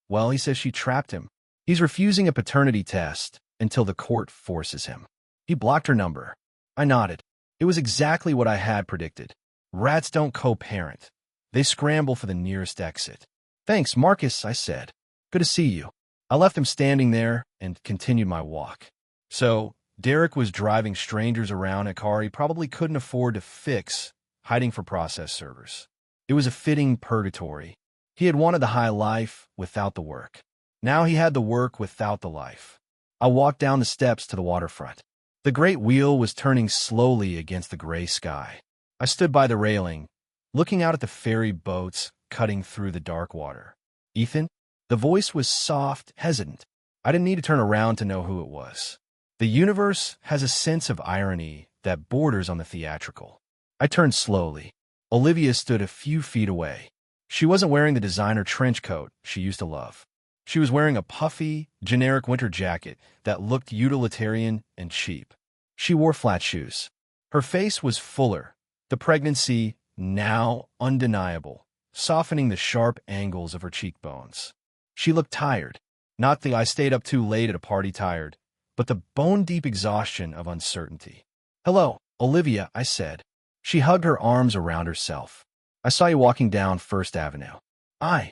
Well, he says she trapped him. He's refusing a paternity test until the court forces him. He blocked her number. I nodded. It was exactly what I had predicted. Rats don't co-parent. They scramble for the nearest exit. Thanks, Marcus, I said. Good to see you. I left him standing there and continued my walk. So, Derek was driving strangers around a car he probably couldn't afford to fix, hiding for process servers. It was a fitting purgatory. He had wanted the high life without the work. Now he had the work without the life. I walked down the steps to the waterfront. The great wheel was turning slowly against the gray sky. I stood by the railing, looking out at the ferry boats cutting through the dark water. Ethan? The voice was soft, hesitant. I didn't need to turn around to know who it was. The universe has a sense of irony that borders on the theatrical. I turned slowly. Olivia stood a few feet away. She wasn't wearing the designer trench coat she used to love. She was wearing a puffy, generic winter jacket that looked utilitarian and cheap. She wore flat shoes. Her face was fuller, the pregnancy now undeniable, softening the sharp angles of her cheekbones. She looked tired, not the I stayed up too late at a party tired, but the bone-deep exhaustion of uncertainty. Hello, Olivia, I said. She hugged her arms around herself. I saw you walking down First Avenue. I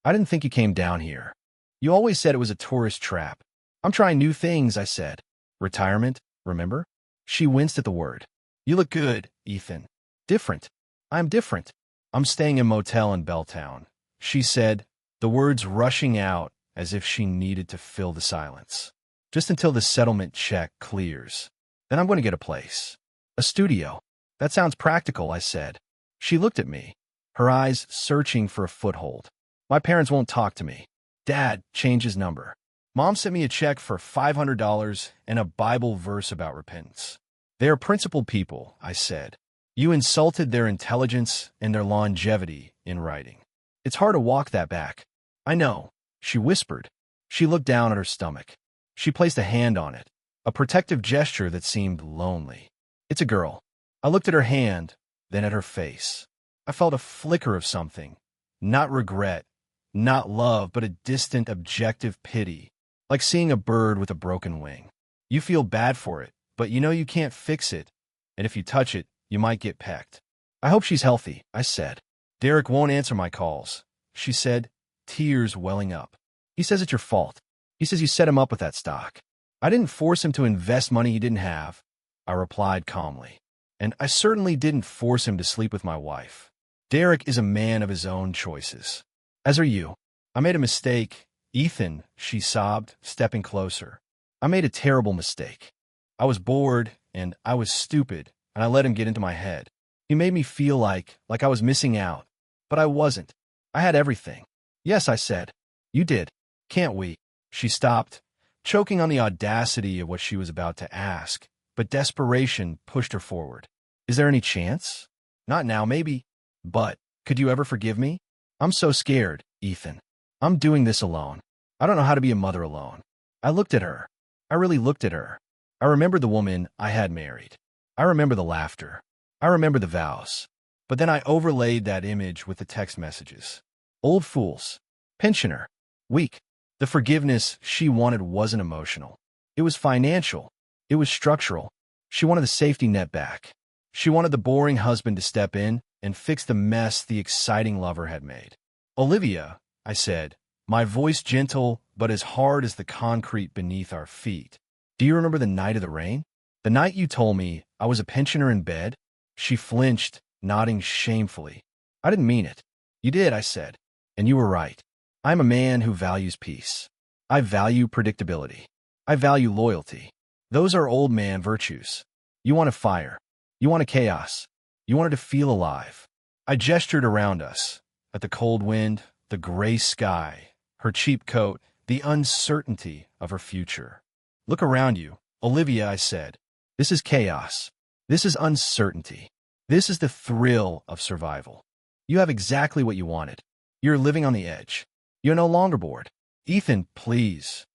I didn't think you came down here. You always said it was a tourist trap. I'm trying new things, I said. Retirement, remember? She winced at the word. You look good, Ethan. Different. I'm different. I'm staying in a motel in Belltown, she said, the words rushing out as if she needed to fill the silence. Just until the settlement check clears. Then I'm going to get a place. A studio. That sounds practical, I said. She looked at me, her eyes searching for a foothold. My parents won't talk to me. Dad changed his number. Mom sent me a check for $500 and a Bible verse about repentance. They are principled people, I said. You insulted their intelligence and their longevity in writing. It's hard to walk that back. I know, she whispered. She looked down at her stomach. She placed a hand on it, a protective gesture that seemed lonely. It's a girl. I looked at her hand, then at her face. I felt a flicker of something. Not regret, not love, but a distant, objective pity, like seeing a bird with a broken wing. You feel bad for it, but you know you can't fix it, and if you touch it, you might get pecked. I hope she's healthy, I said. Derek won't answer my calls, she said, tears welling up. He says it's your fault. He says you set him up with that stock. I didn't force him to invest money he didn't have, I replied calmly. And I certainly didn't force him to sleep with my wife. Derek is a man of his own choices. As are you. I made a mistake, Ethan, she sobbed, stepping closer. I made a terrible mistake. I was bored, and I was stupid, and I let him get into my head. He made me feel like I was missing out. But I wasn't. I had everything. Yes, I said. You did. Can't we? She stopped, choking on the audacity of what she was about to ask, but desperation pushed her forward. Is there any chance? Not now, maybe. But, could you ever forgive me? I'm so scared, Ethan. I'm doing this alone. I don't know how to be a mother alone. I looked at her. I really looked at her. I remembered the woman I had married. I remember the laughter. I remember the vows. But then I overlaid that image with the text messages. Old fools. Pensioner. Weak. The forgiveness she wanted wasn't emotional. It was financial. It was structural. She wanted the safety net back. She wanted the boring husband to step in and fix the mess the exciting lover had made. Olivia, I said, my voice gentle but as hard as the concrete beneath our feet. Do you remember the night of the rain? The night you told me I was a pensioner in bed? She flinched, nodding shamefully. I didn't mean it. You did, I said. And you were right. I'm a man who values peace. I value predictability. I value loyalty. Those are old man virtues. You want a fire. You want a chaos. You wanted to feel alive. I gestured around us, at the cold wind, the gray sky, her cheap coat, the uncertainty of her future. Look around you, Olivia, I said. This is chaos. This is uncertainty. This is the thrill of survival. You have exactly what you wanted. You're living on the edge. You're no longer bored. Ethan, please.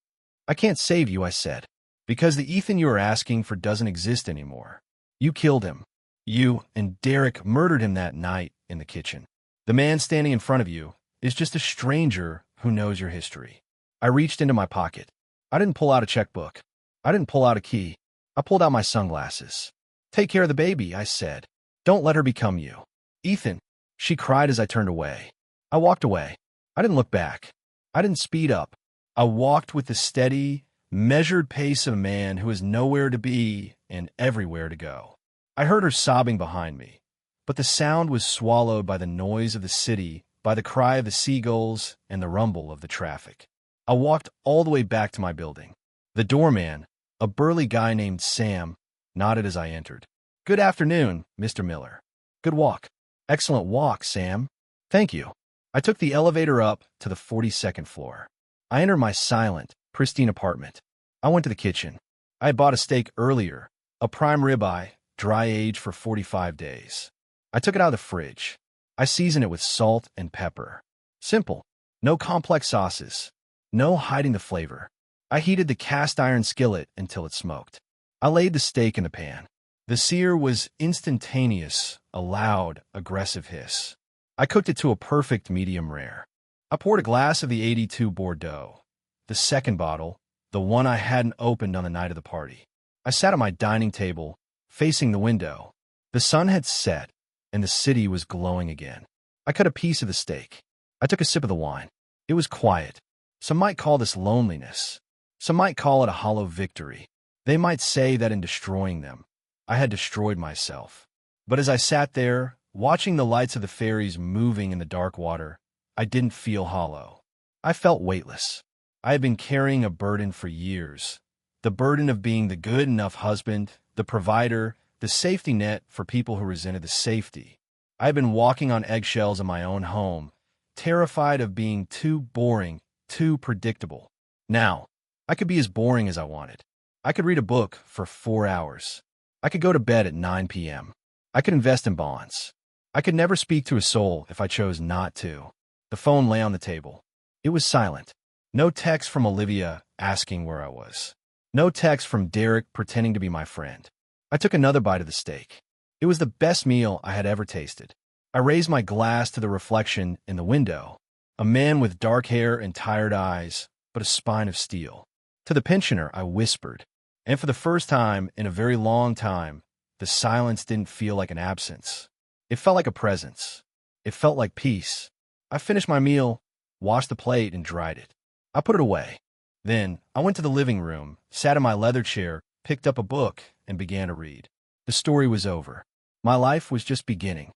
I can't save you, I said, because the Ethan you are asking for doesn't exist anymore. You killed him. You and Derek murdered him that night in the kitchen. The man standing in front of you is just a stranger who knows your history. I reached into my pocket. I didn't pull out a checkbook. I didn't pull out a key. I pulled out my sunglasses. Take care of the baby, I said. Don't let her become you. Ethan, she cried as I turned away. I walked away. I didn't look back. I didn't speed up. I walked with the steady, measured pace of a man who has nowhere to be and everywhere to go. I heard her sobbing behind me, but the sound was swallowed by the noise of the city, by the cry of the seagulls and the rumble of the traffic. I walked all the way back to my building. The doorman, a burly guy named Sam, nodded as I entered. Good afternoon, Mr. Miller. Good walk. Excellent walk, Sam. Thank you. I took the elevator up to the 42nd floor. I entered my silent, pristine apartment. I went to the kitchen. I had bought a steak earlier, a prime ribeye, dry-aged for 45 days. I took it out of the fridge. I seasoned it with salt and pepper. Simple. No complex sauces. No hiding the flavor. I heated the cast-iron skillet until it smoked. I laid the steak in the pan. The sear was instantaneous, a loud, aggressive hiss. I cooked it to a perfect medium rare. I poured a glass of the 82 Bordeaux, the second bottle, the one I hadn't opened on the night of the party. I sat at my dining table, facing the window. The sun had set, and the city was glowing again. I cut a piece of the steak. I took a sip of the wine. It was quiet. Some might call this loneliness. Some might call it a hollow victory. They might say that in destroying them, I had destroyed myself. But as I sat there, watching the lights of the ferries moving in the dark water, I didn't feel hollow. I felt weightless. I had been carrying a burden for years. The burden of being the good enough husband, the provider, the safety net for people who resented the safety. I had been walking on eggshells in my own home, terrified of being too boring, too predictable. Now, I could be as boring as I wanted. I could read a book for 4 hours. I could go to bed at 9 p.m. I could invest in bonds. I could never speak to a soul if I chose not to. The phone lay on the table. It was silent. No text from Olivia asking where I was. No text from Derek pretending to be my friend. I took another bite of the steak. It was the best meal I had ever tasted. I raised my glass to the reflection in the window. A man with dark hair and tired eyes, but a spine of steel. To the pensioner, I whispered. And for the first time in a very long time, the silence didn't feel like an absence. It felt like a presence. It felt like peace. I finished my meal, washed the plate, and dried it. I put it away. Then I went to the living room, sat in my leather chair, picked up a book, and began to read. The story was over. My life was just beginning.